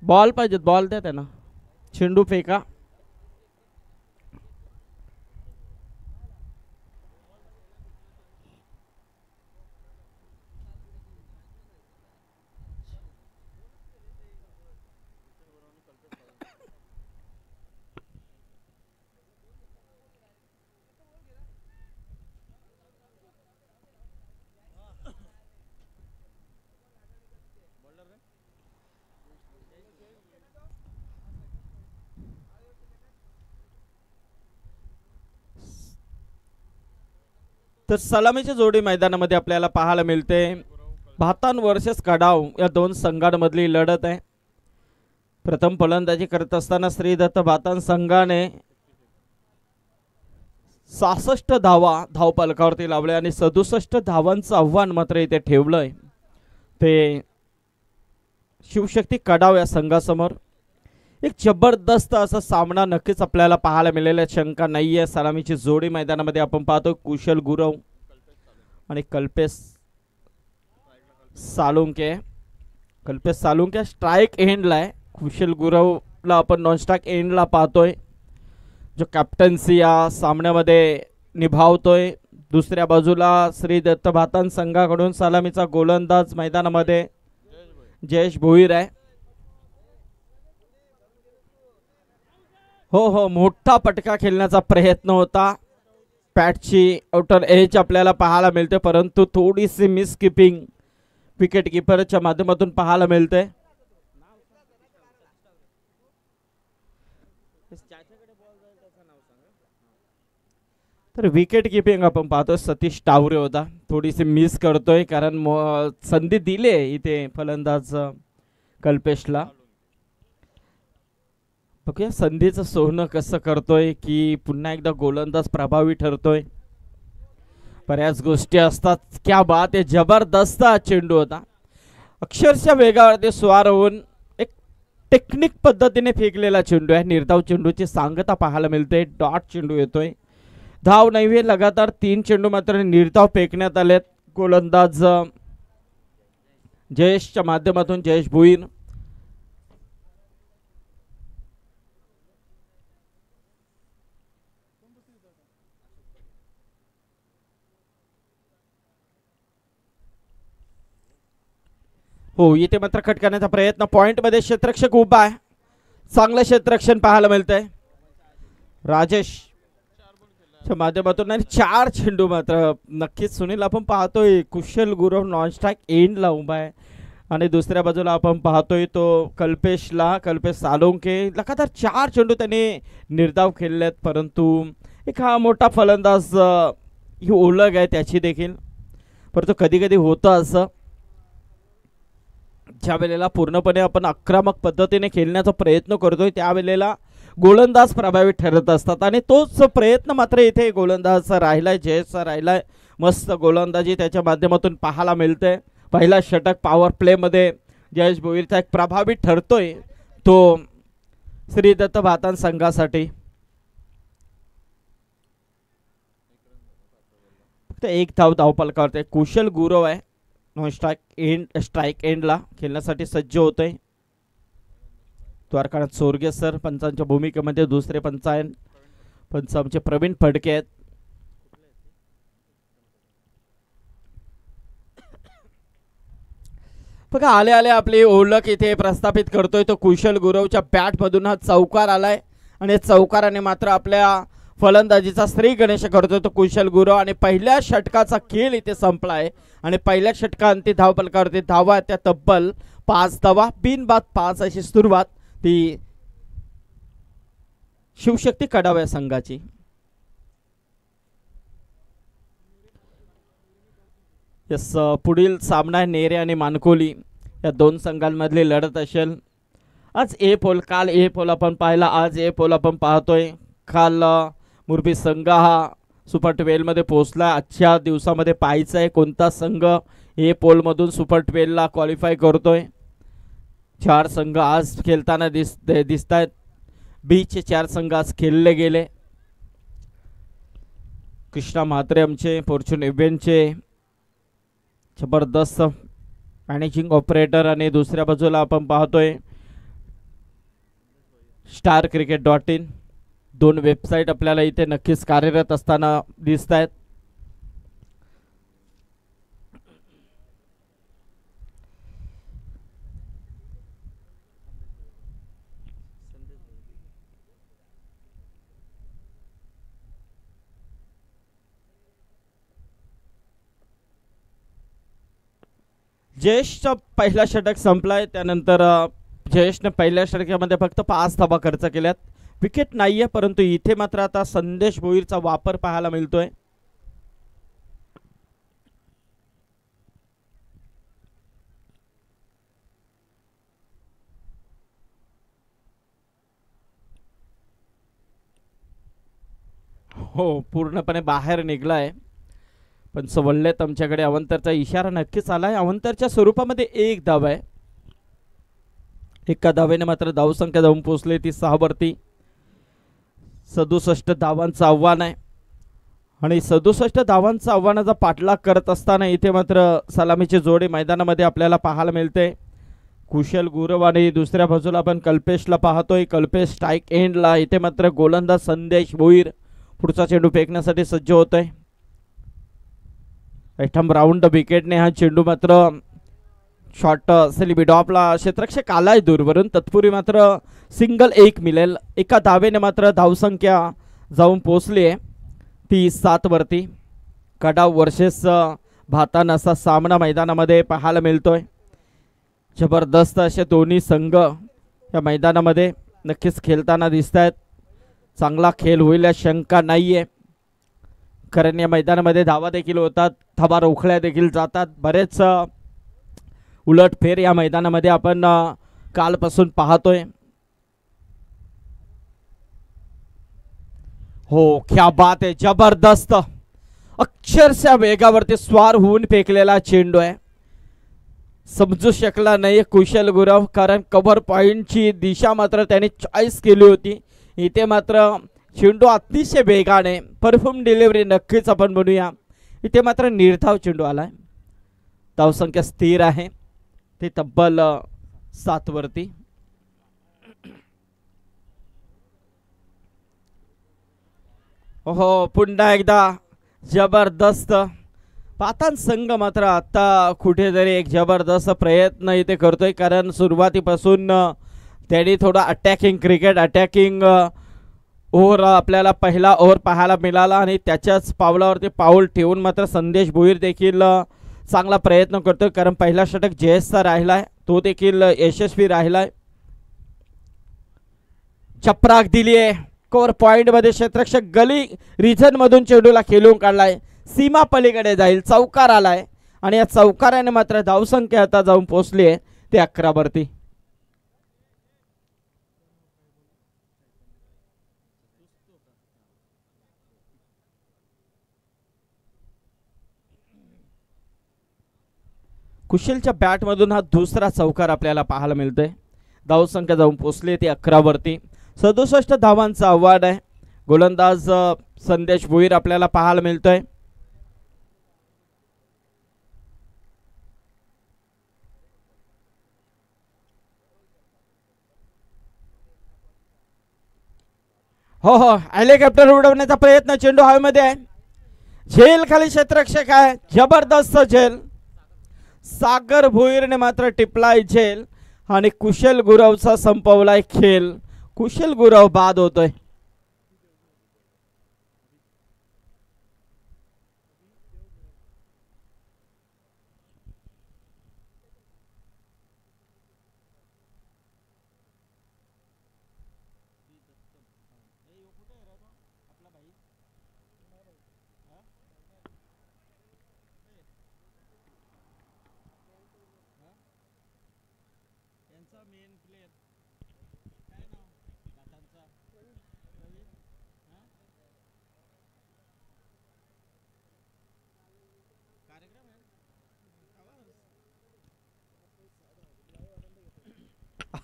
बॉल पाहिजेत, बॉल द्या त्यांना. चेंडू फेका. तर सलामीची जोडी मैदानामध्ये आपल्याला पाहायला मिळते. भातान वर्सेस कडाव या दोन संघांमधली लढत आहे. प्रथम फलंदाजी करत असताना श्रीदत्त भातान संघाने 66 धावा धावफलकावरती लावले आणि 67 धावांचं आव्हान मात्र इथे ठेवलंय ते शिवशक्ती कडाव या संघासमोर. एक जबरदस्त असा सामना नक्कीच आपल्याला पाहायला मिळेल, शंका नाहीये. सलामीची जोडी मैदानामध्ये आपण पाहतो कुशल गुरव आणि कल्पेश सालुंके. कल्पेश सालुंके स्ट्राईक एंडला आहे. कुशल गुरवला आपण नॉन स्ट्राईक एंडला पाहतोय, जो कॅप्टन्सी या सामन्यामध्ये निभावतोय. दुसऱ्या बाजूला श्री दत्त भातान संघाकडून सलामीचा गोलंदाज मैदानामध्ये जयेश भोईर आहे. हो हो, मोठा पटका खेळण्याचा प्रयत्न होता. पॅटची आउटर एज आपल्याला पाहायला मिळते, परंतु थोडीशी मिस किपिंग विकेट किपरच्या माध्यमातून पाहायला मिळते. तर विकेट किपिंग आपण पाहतो सतीश टावरे होता, थोडीशी मिस करतोय कारण संधी दिली इथे फलंदाज कल्पेशला. बघूया संधीचं सोनं कसं करतोय की पुन्हा एकदा गोलंदाज प्रभावी ठरतोय. बऱ्याच गोष्टी असतात. क्या बात आहे, जबरदस्त चेंडू होता. अक्षरशः वेगावरती स्वार होऊन एक टेक्निक पद्धतीने फेकलेला चेंडू आहे. निर्धाव चेंडूची सांगता पाहायला मिळते. डॉट चेंडू येतोय. धाव नाही, लगातार 3 चेंडू मात्र निर्धाव फेकण्यात आलेत. गोलंदाज जयेशच्या माध्यमातून जयेश भोईर. हो, इथे मात्र कट करण्याचा प्रयत्न. पॉइंट मध्ये क्षेत्ररक्षक उभा आहे. चांगलं क्षेत्ररक्षण पाहायला मिळतंय राजेश माध्यमातून. आणि 4 चेंडू मात्र नक्कीच सुनील आपण पाहतोय कुशल गुरव नॉन स्ट्राईक एंडला उभा आहे आणि दुसऱ्या बाजूला आपण पाहतोय तो कल्पेश सालोंके. लगातार 4 चेंडू त्याने निर्धाव खेळलेत, परंतु एक हा मोठा फलंदाज ही ओळख आहे त्याची देखील. परंतु कधी कधी होतं असं, ज्या वेळेला पूर्णपणे आपण आक्रमक पद्धतीने खेळण्याचा प्रयत्न करतोय त्यावेळेला गोलंदाज प्रभावी ठरत असतात आणि तोच प्रयत्न मात्र इथे गोलंदाज राहिलाय, जयेशचा राहिलाय. मस्त गोलंदाजी त्याच्या माध्यमातून पाहायला मिळते. पहिला षटक पॉवर प्लेमध्ये जयेश भोईरचा एक प्रभावी ठरतोय तो श्री दत्त भातान संघासाठी. फक्त 1 धाव धावफलकावरती. कुशल गुरव आहे नॉन स्ट्राईक एंडला खेळण्यासाठी सज्ज होतोय. द्वारकानाथ सोरगे सर पंचांच्या भूमिकेमध्ये. दुसरे पंच आमचे प्रवीण फडके आहेत. बघा आले आले आपली ओळख इथे प्रस्थापित करतोय तो कुशल गुरवच्या बॅट मधून हा चौकार आलाय आणि चौकाराने मात्र आपल्या फलंदाजीचा श्री गणेश करतोय तो कुशल गुरव. आणि पहिल्या षटकाचा खेळ इथे संपलाय आणि पहिल्या षटकांती धावफलकावरती धावा त्या तब्बल 5 धावा. बिनबाद 5 अशी सुरुवात ती शिवशक्ती कडाव या संघाची. यस, पुढील सामना नेरे आणि मानकोली या 2 संघांमधली लढत असेल. आज ए पोल, काल ए पोल आपण पाहिला, आज ए पोल आपण पाहतोय. काल मुरबी संघ हा सुपर 12 मध्ये पोहोचला. आजच्या दिवसामध्ये पाहायचं आहे कोणता संघ ए पोल मधून सुपर 12 ला क्वालिफाय करतोय. 4 संघ आज खेळताना दिसत आहेत. बीचे 4 संघ आज खेळले गेले. कृष्णा म्हात्रे आमचे फॉर्च्यून इव्हेंटचे जबरदस्त मॅनेजिंग ऑपरेटर आणि दुसऱ्या बाजूला आपण पाहतोय StarCricket.in. दोन वेबसाईट आपल्याला इथे नक्कीच कार्यरत असताना दिसत आहेत. जयेशचा पहिला षटक संपलाय. त्यानंतर जयेशने पहिल्या षटकामध्ये फक्त 5 धावा खर्च केल्यात. विकेट नाहीये, परंतु इथे मात्र आता संदेश भोईरचा वापर पाहायला मिळतोय. हो, पूर्णपणे बाहेर निघलाय. पण सवल्लेत आमच्याकडे अवंतरचा इशारा नक्कीच आलाय. अवंतरच्या स्वरूपामध्ये 1 धाव आहे. एका धावेने मात्र धावसंख्या जाऊन पोहोचली ती 6 वरती. 67 धावांचं आव्हान आहे आणि 67 धावांचं आव्हानाचा पाठलाग करत असताना इथे मात्र सलामीचे जोडे मैदानामध्ये आपल्याला पाहायला मिळते. कुशल गुरव आणि दुसऱ्या बाजूला आपण कल्पेशला पाहतोय. कल्पेश स्ट्राईक एंडला. इथे मात्र गोलंदाज संदेश भोईर पुढचा चेंडू फेकण्यासाठी सज्ज होतोय. प्रथम राऊंड विकेटने हा चेंडू मात्र शॉर्ट सेलिबी डॉपला क्षेत्ररक्षक आलाय दूरवरून. तत्पूर्वी मात्र सिंगल 1 मिळेल. एका धावेने मात्र धावसंख्या जाऊन पोहोचली आहे ती 7 वरती. कडाव वर्सेस भातान असा सामना मैदानामध्ये पाहायला मिळतोय. जबरदस्त असे दोन्ही संघ या मैदानामध्ये नक्कीच खेळताना दिसत आहेत. चांगला खेळ होईल या शंका नाहीये, कारण या मैदानामध्ये धावा देखील होतात, धावा रोखल्या देखील जातात. बरेच उलटफेर या मैदानामध्ये आपण कालपासून पाहतोय. हो, क्या बात आहे. जबरदस्त अक्षरशः वेगावरती स्वार होऊन फेकलेला चेंडू आहे. समजू शकला नाही कुशल गुरव, कारण कव्हर पॉइंटची दिशा मात्र त्याने चॉईस केली होती. इथे मात्र चेंडू अतिशय वेगाने परफॉर्म डिलिव्हरी नक्कीच आपण म्हणूया. इथे मात्र निर्धाव चेंडू आलाय. धावसंख्या स्थिर आहे ते तब्बल 7 वरती. हो, पुन्हा एकदा जबरदस्त पातान संघ मात्र आता कुठेतरी एक जबरदस्त प्रयत्न इथे करतोय, कारण सुरुवातीपासून त्यांनी थोडा अटॅकिंग ओव्हर आपल्याला पहिला ओव्हर पाहायला मिळाला आणि त्याच्याच पावलावरती पाऊल ठेवून मात्र संदेश भोईर देखील चांगला प्रयत्न करतोय, कारण पहिला षटक जयेशचा राहिलाय, तो देखील यशस्वी राहिलाय. चपराक दिली आहे कव्हर पॉइंट मध्ये. क्षेत्ररक्षक गली रिजन मधून चेंडूला खेळून काढलाय. सीमा पलीकडे जाईल. चौकार आलाय आणि या चौकाराने मात्र धावसंख्या आता जाऊन पोहोचली आहे ते 11 वरती. कुशलच्या बॅटमधून हा दुसरा चौकार आपल्याला पाहायला मिळतोय. धावसंख्या जाऊन पोहोचली ती 11 वरती. 67 धावांचा आव्हान आहे. गोलंदाज संदेश भोईर आपल्याला पाहायला मिळतोय. हो हो, हेलिकॉप्टर उडवण्याचा प्रयत्न. चेंडू हवेमध्ये आहे. झेल खाली क्षेत्ररक्षक आहे. जबरदस्त झेल. सागर भोईरने मात्र टिपलाय झेल आणि कुशल गुरवचा संपवलाय खेळ. कुशल गुरव बाद होतोय.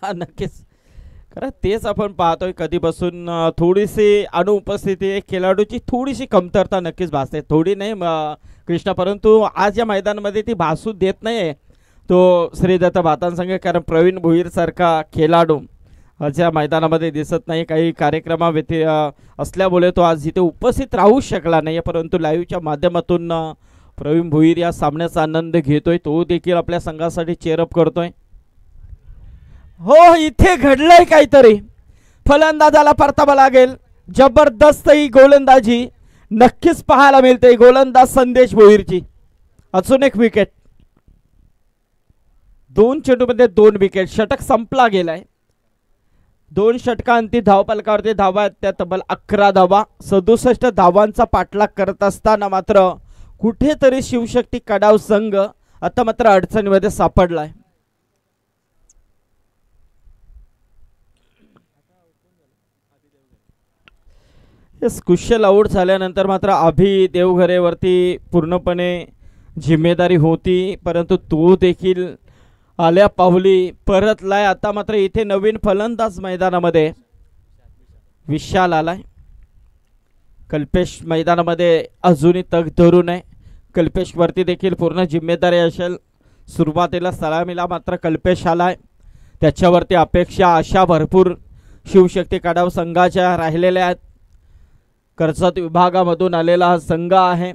हा, नक्कीच कारण तेच आपण पाहतोय कधीपासून थोडीशी अनुपस्थिती आहे, खेळाडूची थोडीशी कमतरता नक्कीच भासते, थोडी नाही कृष्णा, परंतु आज या मैदानामध्ये ती भासू देत नाही आहे तो श्रीदत्त भातांसंघ. कारण प्रवीण भोईर सारखा खेळाडू आज या मैदानामध्ये दिसत नाही, काही कार्यक्रमा असल्यामुळे तो आज इथे उपस्थित राहू शकला नाही, परंतु लाईव्हच्या माध्यमातून प्रवीण भोईर या सामन्याचा आनंद घेतोय, तो देखील आपल्या संघासाठी चेअरअप करतोय. हो, इथे घडलंय काहीतरी, फलंदाजाला परतावा लागेल. जबरदस्त ही गोलंदाजी नक्कीच पाहायला मिळते गोलंदाज संदेश भोईरची. अजून एक विकेट, 2 चेंडूमध्ये 2 विकेट, षटक संपला गेलाय. 2 षटकांती धावफलकावरती धावा आहेत त्या तब्बल 11 धावा. 67 धावांचा पाठलाग करत असताना मात्र कुठेतरी शिवशक्ती कडाव संघ आता मात्र अडचणीमध्ये सापडलाय. कुशल आऊट झाल्यानंतर मात्र अभि देवघरेवरती पूर्णपणे जिम्मेदारी होती, परंतु तो देखील आल्या पावली परतलाय. आता मात्र इथे नवीन फलंदाज मैदानामध्ये विशाल आलाय. कल्पेश मैदानामध्ये अजूनही तग धरून आहे. कल्पेश वरती देखील पूर्ण जिम्मेदारी असेल. सुरुवातीला सलामीला मात्र कल्पेश आलाय, त्याच्यावरती अपेक्षा आशा भरपूर शिवशक्ती कडाव संघाच्या राहिलेल्या आहेत. कर्जत विभागामधून आलेला हा संघ आहे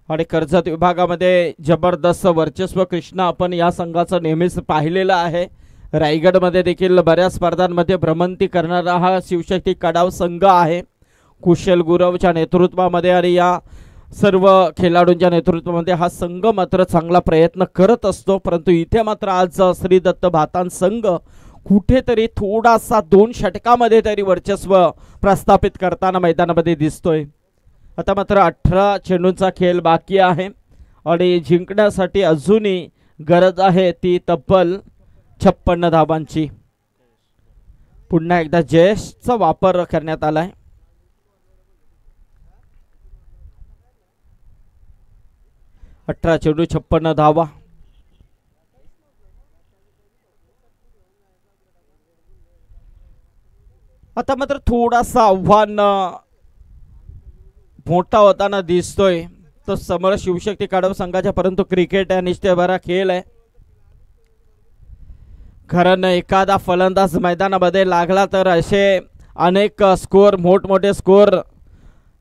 आणि कर्जत विभागामध्ये जबरदस्त वर्चस्व कृष्णा आपण या संघाचं नेहमीच पाहिलेलं आहे. रायगडमध्ये देखील बऱ्याच स्पर्धांमध्ये भ्रमंती करणारा हा शिवशक्ती कडाव संघ आहे. कुशल गुरवच्या नेतृत्वामध्ये आणि या सर्व खेळाडूंच्या नेतृत्वामध्ये हा संघ मात्र चांगला प्रयत्न करत असतो, परंतु इथे मात्र आज श्रीदत्त भातान संघ कुठेतरी थोडासा 2 षटकामध्ये तरी वर्चस्व प्रस्थापित करताना मैदानामध्ये दिसतोय. आता मात्र 18 चेंडूंचा खेळ बाकी आहे आणि जिंकण्यासाठी अजूनही गरज आहे ती तब्बल 56 धावांची. पुन्हा एकदा जयेशचा वापर करण्यात आलाय. अठरा चेंडू 56 धावा. आता मात्र थोडासा आव्हान मोठा होताना दिसतोय तो समोर शिवशक्ती कडाव संघाच्या, परंतु क्रिकेट हा निश्चितभरा खेळ आहे. कारण एखादा फलंदाज मैदानामध्ये लागला तर असे अनेक स्कोर, मोठमोठे स्कोर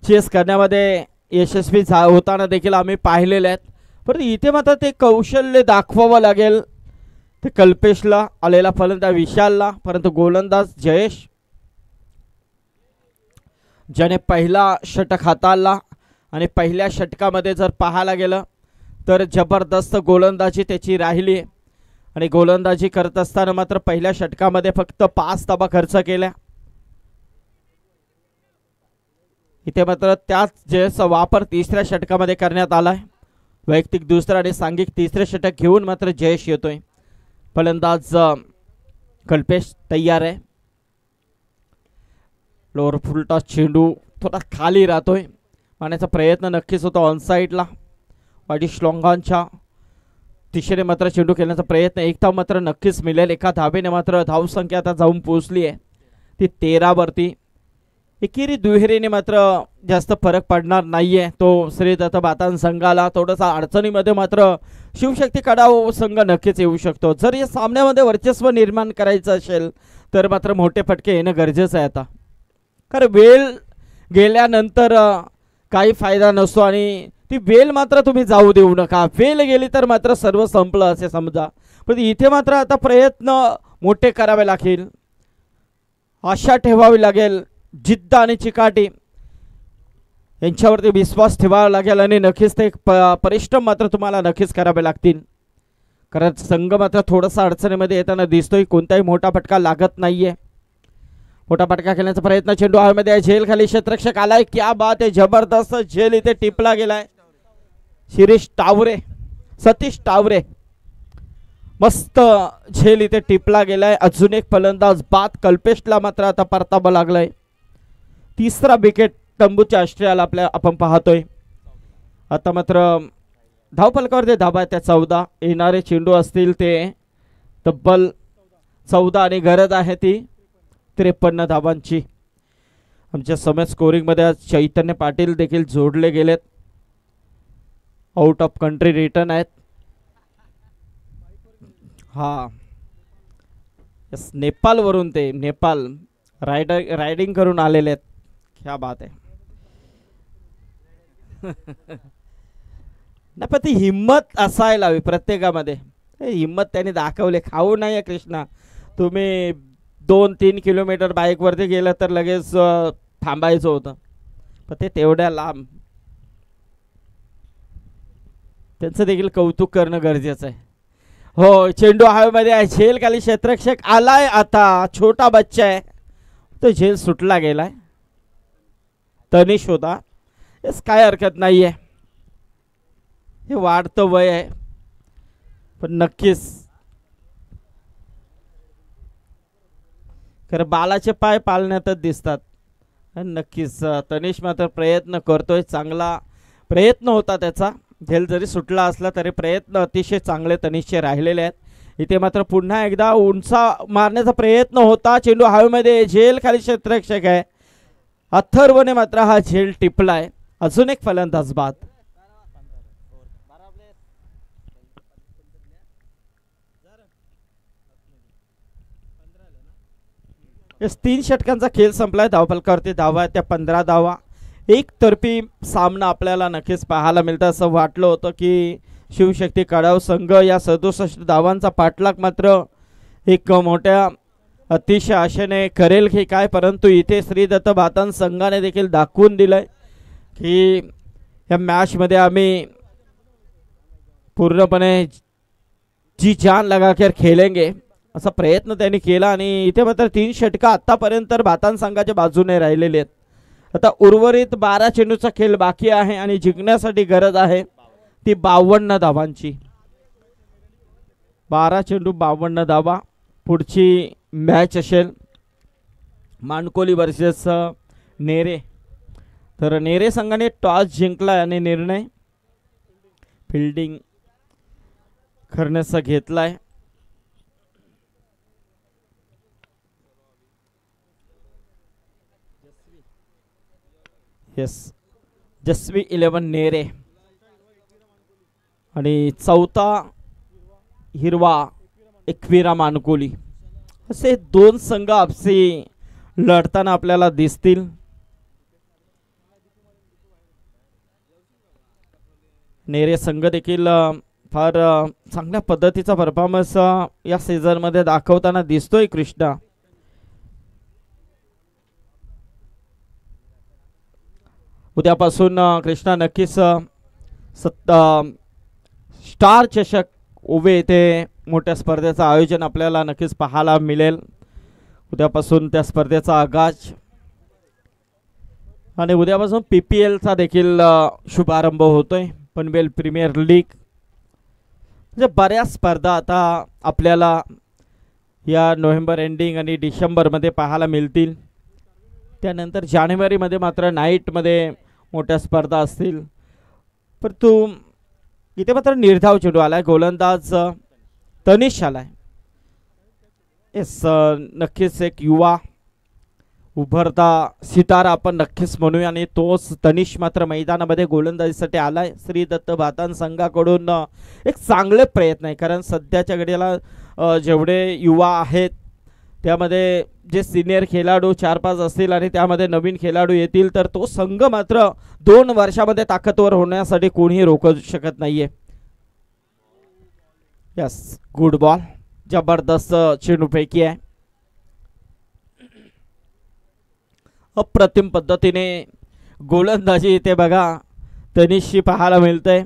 चेस करण्यामध्ये यशस्वी होताना देखील आम्ही पाहिलेले आहेत. परंतु इथे मात्र ते कौशल्य दाखवावं लागेल ते कल्पेशला, आलेला फलंदाज विशालला, परंतु गोलंदाज जयेश ज्याने पहिला षटक हाताळला आणि पहिल्या षटकामध्ये जर पाहायला गेलं तर जबरदस्त गोलंदाजी त्याची राहिली आणि गोलंदाजी करत असताना मात्र पहिल्या षटकामध्ये फक्त 5 धावा खर्च केल्या. इथे मात्र त्याच जयचा वापर तिसऱ्या षटकामध्ये करण्यात आलाय. वैयक्तिक दुसरा आणि सांघिक तिसरे षटक घेऊन मात्र जयेश येतोय. फलंदाज कल्पेश तयार आहे. लोअर फुलटॉस चेंडू थोडा खाली राहतोय, मारण्याचा प्रयत्न नक्कीच होतो ऑन साईडला. वाडी श्लोंगांच्या दिशेने मात्र चेंडू खेळण्याचा प्रयत्न, एक धाव मात्र नक्कीच मिळेल. एका धावेने मात्र धावसंख्या आता जाऊन पोहोचली आहे ती 13 वरती. एकेरी दुहेरीने मात्र जास्त फरक पडणार नाहीये तो श्रीदत्त भातान संघाला. थोडासा अडचणीमध्ये मात्र शिवशक्ती कडाव संघ नक्कीच येऊ शकतो. जर या सामन्यामध्ये वर्चस्व निर्माण करायचं असेल तर मात्र मोठे फटके येणं गरजेचं आहे आता, कारण वेळ गेल्यानंतर काही फायदा नसतो आणि ती वेळ मात्र तुम्ही जाऊ देऊ नका. वेळ गेली तर मात्र सर्व संपलं असे समजा. पण इथे मात्र आता प्रयत्न मोठे करावे लागतील, आशा ठेवावी लागेल, जिद्द आणि चिकाटी यांच्यावरती विश्वास ठेवावा लागेल आणि नक्कीच ते परिश्रम मात्र तुम्हाला नक्कीच करावे लागतील. कारण संघ मात्र थोडासा अडचणीमध्ये येताना दिसतोय. कोणताही मोठा फटका लागत नाहीये. मोठा फटका खेळण्याचा प्रयत्न, चेंडू हवेमध्ये आहे, झेल खाली क्षेत्ररक्षक आलाय. क्या बात आहे, जबरदस्त झेल इथे टिपला गेलाय. शिरीष टावरे, सतीश टावरे, मस्त झेल इथे टिपला गेलाय. अजून एक फलंदाज बाद. कल्पेशला मात्र आता परतावा लागलाय. तिसरा विकेट तंबूच्या ऑस्ट्रेलियाला आपल्या आपण पाहतोय. आता मात्र धावफलकावरती धावा त्या 14. येणारे चेंडू असतील ते तब्बल 14 आणि गरज आहे ती 53 धावांची. आमच्या समेत स्कोरिंगमध्ये आज चैतन्य पाटील देखील जोडले गेलेत. आउट ऑफ कंट्री रिटर्न आहेत. हा यस, नेपाळवरून ते नेपाळ रायडिंग करून आलेले आहेत. क्या बात आहे. नाही पण ती हिम्मत असायला हवी प्रत्येकामध्ये. हिम्मत त्यांनी दाखवले. खाऊ नाही कृष्णा, तुम्ही 2-3 किलोमीटर बाईकवरती गेलं तर लगेच थांबायचं होतं, पण ते तेवढ्या लांब. त्यांचं देखील कौतुक करणं गरजेचं आहे. हो, चेंडू हवेमध्ये आहे. झेल खाली क्षेत्ररक्षक आलाय. आता छोटा बच्चा आहे तो, झेल सुटला गेलाय. तनिष होता. यस, काय हरकत नाही आहे. हे वाढतं वय आहे, पण नक्कीच खरं बालाचे पाय पाळण्यातच दिसतात. नक्कीच तनिष मात्र प्रयत्न करतोय. चांगला प्रयत्न होता त्याचा. झेल जरी सुटला असला तरी प्रयत्न अतिशय चांगले तनिषचे राहिलेले आहेत. इथे मात्र पुन्हा एकदा उंचा मारण्याचा प्रयत्न होता. चेंडू हवेमध्ये, झेल खाली क्षेत्ररक्षक आहे. अथर्वने मात्र हा झेल टिपलाय. अजून एक फलंदाज बाद. यस, 3 षटकांचा खेळ संपलाय. धावफलकावरती धावा आहेत त्या 15 धावा. एकतर्फी सामना आपल्याला नक्कीच पाहायला मिळतं. असं वाटलं होतं की शिवशक्ती कडाव संघ या 67 धावांचा पाठलाग मात्र एक मोठ्या अतिशय आशेने करेल की काय, परंतु इथे श्रीदत्त भातन संघाने देखील दाखवून दिलंय की या मॅचमध्ये आम्ही पूर्णपणे जी जान लगाकर खेळेंगे असा प्रयत्न त्यांनी केला. आणि इथे मात्र 3 षटकं आतापर्यंत भातन संघाच्या बाजूने राहिलेले आहेत. आता उर्वरित 12 चेंडूचा खेळ बाकी आहे आणि जिंकण्यासाठी गरज आहे ती 52 धावांची. 12 चेंडू 52 धावा. पुढची मॅच असेल मानकोली वर्सेस नेरे. तर नेरे संघाने टॉस जिंकला आणि निर्णय फिल्डिंग करण्याचा घेतलाय. येस, जस्वी 11 नेरे आणि चौथा हिरवा एकविरा मानकोली. असे 2 संघ आपसी लढताना आपल्याला दिसतील. नेरे संघ देखील फार चांगल्या पद्धतीचा परफॉर्मन्स या सीझन मध्ये दाखवताना दिसतोय कृष्णा. उद्यापासून कृष्णा नक्कीच स्टार चषक उभे येथे मोठ्या स्पर्धेचं आयोजन आपल्याला नक्कीच पाहायला मिळेल. उद्यापासून त्या स्पर्धेचा आगाज आणि उद्यापासून PPL चा देखील शुभारंभ होतोय. Panvel premier league. म्हणजे बऱ्याच स्पर्धा आता आपल्याला या नोव्हेंबर एंडिंग आणि डिसेंबरमध्ये पाहायला मिळतील. त्यानंतर जानेवारीमध्ये मात्र नाईटमध्ये मोठ्या स्पर्धा असतील. परंतु इथे मात्र निर्धाव चेंडू आलाय. गोलंदाज तनिष आलाय. येस, नक्कीच एक युवा उभरता सितारा आपण नक्कीच म्हणूया आणि तोच तनिष मात्र मैदानामध्ये गोलंदाजीसाठी आलाय. श्रीदत्त भातन संघाकडून एक चांगले प्रयत्न आहे, कारण सध्याच्या घडीला जेवढे युवा आहेत त्यामध्ये जे सिनियर खेळाडू 4-5 असतील आणि त्यामध्ये नवीन खेळाडू येतील तर तो संघ मात्र 2 वर्षामध्ये ताकदवर होण्यासाठी कोणीही रोखू शकत नाहीये. Yes, good ball. जबरदस्त चेंडूपैकी आहे. अप्रतिम पद्धतीने गोलंदाजी इथे बघा तनिषशी पाहायला मिळते.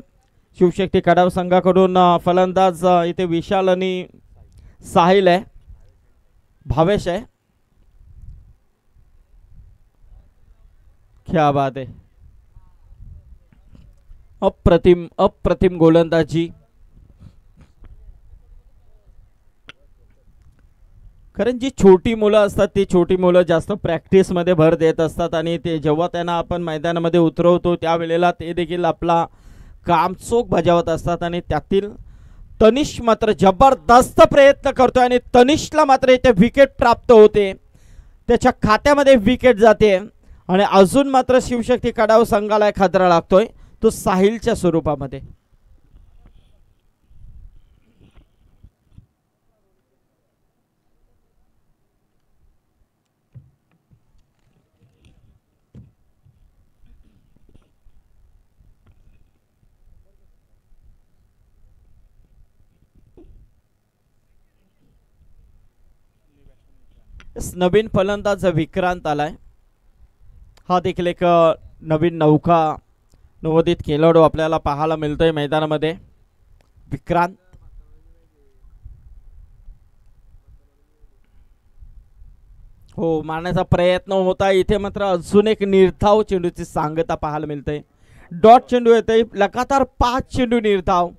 शिवशक्ती कडाव संघाकडून फलंदाज इथे विशाल आणि साहिल आहे, भावेश आहे. क्या बात आहे. अप्रतिम अप्रतिम गोलंदाजी. कारण जी छोटी मुलं असतात ती छोटी मुलं जास्त प्रॅक्टिसमध्ये भर देत असतात आणि ते जेव्हा त्यांना आपण मैदानामध्ये उतरवतो त्यावेळेला ते देखील आपला काम चोख बजावत असतात. आणि त्यातील तनिष मात्र जबरदस्त प्रयत्न करतोय आणि तनिषला मात्र इथे विकेट प्राप्त होते. त्याच्या खात्यामध्ये विकेट जाते आणि अजून मात्र शिवशक्ती कडाव संघाला एक खतरा लागतोय, तो साहिलच्या स्वरूपामध्ये. नवीन फलंदाज विक्रांत आलाय. हा देखील एक नवीन नौका नवोदित खेळाडू आपल्याला पाहायला मिळतोय मैदानामध्ये. विक्रांत हो मारण्याचा प्रयत्न होता, इथे मात्र अजून एक निर्धाव चेंडूची सांगता पाहायला मिळते. डॉट चेंडू येते, लगातार 5 चेंडू निर्धाव.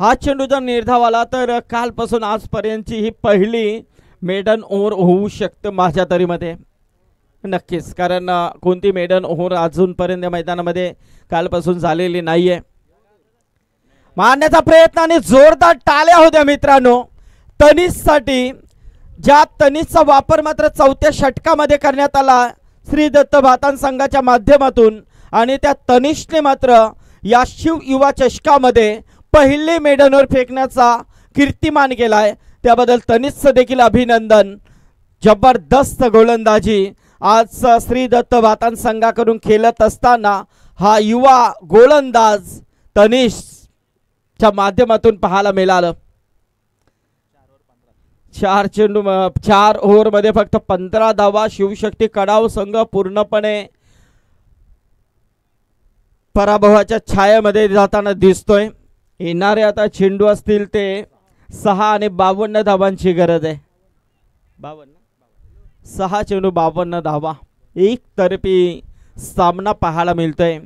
हा चेंडू जर निर्धाव आला तर कालपासून आजपर्यंतची ही पहिली मेडन ओव्हर होऊ शकतं माझ्या तरीमध्ये. नक्कीच, कारण कोणती मेडन ओव्हर अजूनपर्यंत मैदानामध्ये कालपासून झालेली नाहीये. मारण्याचा प्रयत्न आणि जोरदार टाळ्या होत्या मित्रांनो तनिषसाठी, ज्या तनिषचा वापर मात्र 4थ्या षटकामध्ये करण्यात आला श्री दत्त भातान संघाच्या माध्यमातून. आणि त्या तनिषने मात्र या शिव युवा चषकामध्ये पहिले मेडनवर फेकण्याचा कीर्तिमान केलाय. त्याबद्दल तनिषचं देखील अभिनंदन. जबरदस्त गोलंदाजी आज श्री दत्त भातान संघाकडून खेळत असताना हा युवा गोलंदाज तनिषच्या माध्यमातून पाहायला मिळालं. 4 ओव्हरमध्ये फक्त 15 धावा. शिवशक्ती कडाव संघ पूर्णपणे पराभवाच्या छायेमध्ये जाताना दिसतोय. येणारे आता चेंडू असतील ते 6 आणि 52 धावांची गरज आहे. 6 चेंडू 52 धावा, एकतर्फी सामना पाहायला मिळतोय.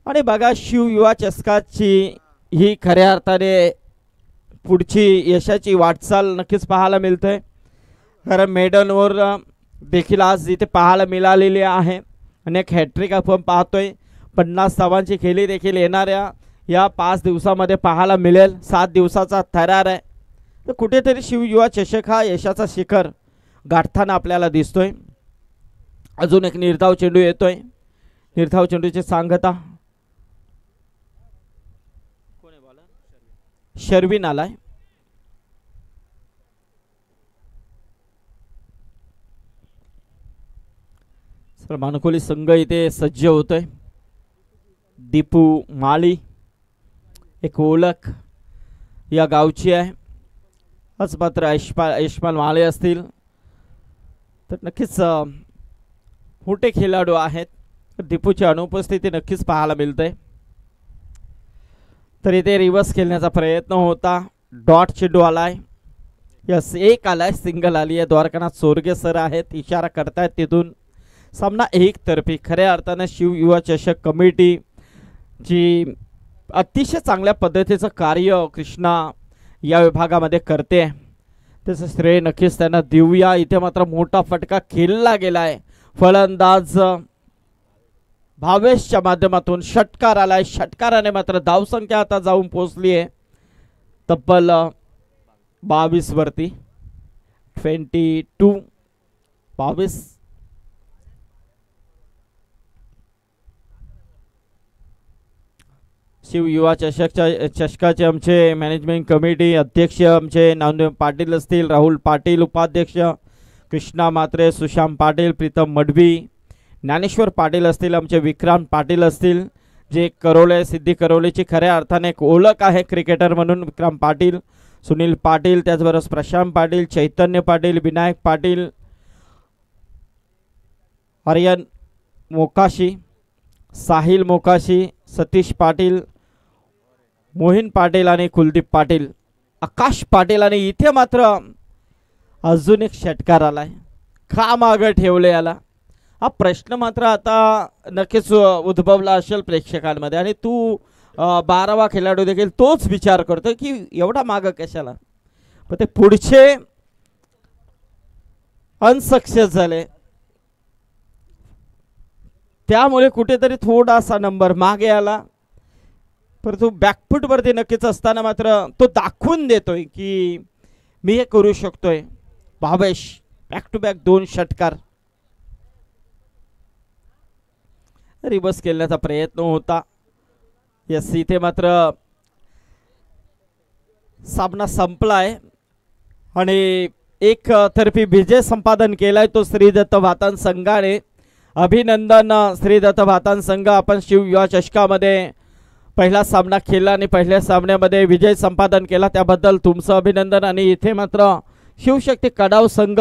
आणि बघा शिव युवा चषकाची ही खऱ्या अर्थाने पुढची यशाची वाटचाल नक्कीच पाहायला मिळतोय. कारण मेडनवर देखील आज इथे पाहायला मिळालेली आहे. अनेक हॅट्रिक आपण पाहतोय. 50 धावांची खेळी देखील येणाऱ्या या 5 दिवसामध्ये पाहायला मिळेल. 7 दिवसाचा थरार आहे. तर कुठेतरी शिव युवा चषक हा यशाचा शिखर गाठताना आपल्याला दिसतोय. अजून एक निर्धाव चेंडू येतोय. निर्धाव चेंडूची सांगता शर्विन आलाय. मानकोली संघ इथे सज्ज होतोय. दीपू माळी एक ओळख या गावची आहे. आज मात्र यशपाल माळे असतील तर नक्कीच मोठे खेळाडू आहेत. दीपूची अनुपस्थिती नक्कीच पाहायला मिळते. तर इथे रिव्हर्स खेळण्याचा प्रयत्न होता. डॉट चेंडू आलाय. यस, एक आलाय, सिंगल आली आहे. द्वारकानाथ सोरगे सर आहेत, इशारा करतायत तिथून. सामना एकतर्फी. खऱ्या अर्थानं शिव युवा चषक कमिटी जी अतिशय चांगल्या पद्धतीचं कार्य कृष्णा या विभागामध्ये करते, त्याचं श्रेय नक्कीच त्यांना देऊया. इथे मात्र मोठा फटका खेळला गेलाय. फलंदाज भावेशच्या माध्यमातून षटकार आलाय. षटकाराने मात्र धावसंख्या आता जाऊन पोहोचली आहे तब्बल 22 वरती. 22 शिव युवा चषकाचे आमचे मॅनेजमेंट कमिटी अध्यक्ष आमचे नामदेव पाटील असतील, राहुल पाटील उपाध्यक्ष, कृष्णा मात्रे, सुशांत पाटील, प्रीतम मडवी, ज्ञानेश्वर पाटील असतील, आमचे विक्रांत पाटील असतील, जे करोले सिद्धी करोलेची खऱ्या अर्थाने एक ओळख आहे क्रिकेटर म्हणून. विक्रम पाटील, सुनील पाटील, त्याचबरोबर प्रशांत पाटील, चैतन्य पाटील, विनायक पाटील, आर्यन मोकाशी, साहिल मोकाशी, सतीश पाटील, मोहिन पाटील आणि कुलदीप पाटील, आकाश पाटील. आणि इथे मात्र अजून एक षटकार आलाय. का मागं ठेवले याला? हा प्रश्न मात्र आता नक्कीच उद्भवला असेल प्रेक्षकांमध्ये. आणि तू 12वा खेळाडू देखील तोच विचार करतो की एवढा मागं कशाला. पण ते पुढचे अनसक्सेस झाले, त्यामुळे कुठेतरी थोडासा नंबर मागे आला. परंतु बॅकफूटवरती नक्कीच असताना मात्र तो दाखवून देतोय की मी हे करू शकतोय. भावेश बॅक टू बॅक 2 षटकार. रिवर्स केल्याचा प्रयत्न होता. यस, इथे मात्र सामना संपलाय आणि एक तर्फी विजय संपादन केलाय तो श्रीदत्त भातान संघाने. अभिनंदन श्रीदत्त भातान संघ, आपण शिव युवा चषकामध्ये पहिला सामना खेळला आणि पहिल्या सामन्यामध्ये विजय संपादन केला, त्याबद्दल तुमचं अभिनंदन. आणि इथे मात्र शिवशक्ती कडाव संघ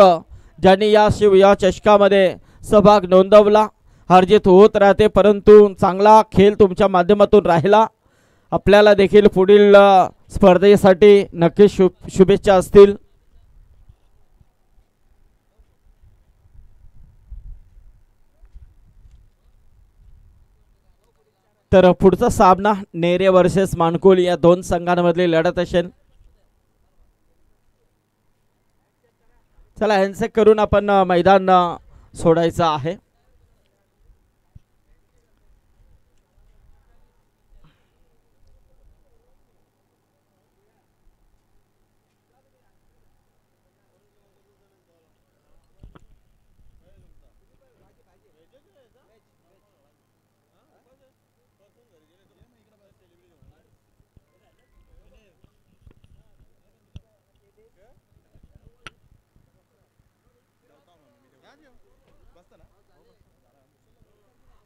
ज्यांनी या शिव युवा चषकामध्ये सहभाग नोंदवला. हारजीत होत राहते परंतु चांगला खेळ तुमच्या माध्यमातून राहिला. आपल्याला देखील पुढील स्पर्धेसाठी नक्कीच शुभेच्छा असतील. तर पुढचा सामना नेरे वर्सेस मानकुल या दोन संघांमधली लढत असेल. चला हँडशेक करून आपण मैदान सोडायचं आहे.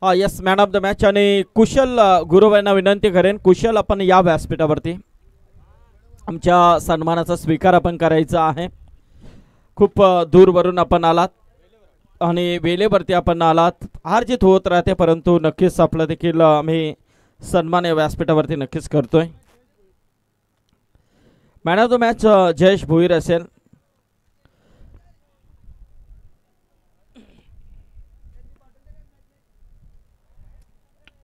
Yes, man of the match आणि कुशल गुरुवांना विनंती करेन, कुशल आपण या व्यासपीठावरती आमच्या सन्मानाचा स्वीकार आपण करायचा आहे. खूप दूरवरून आपण आलात आणि वेळेवरती आपण आलात. हार जीत होत राहते परंतु नक्कीच आपलं देखील आम्ही सन्मान या व्यासपीठावरती नक्कीच करतोय. Man of the match Jayesh Bhoir असेल.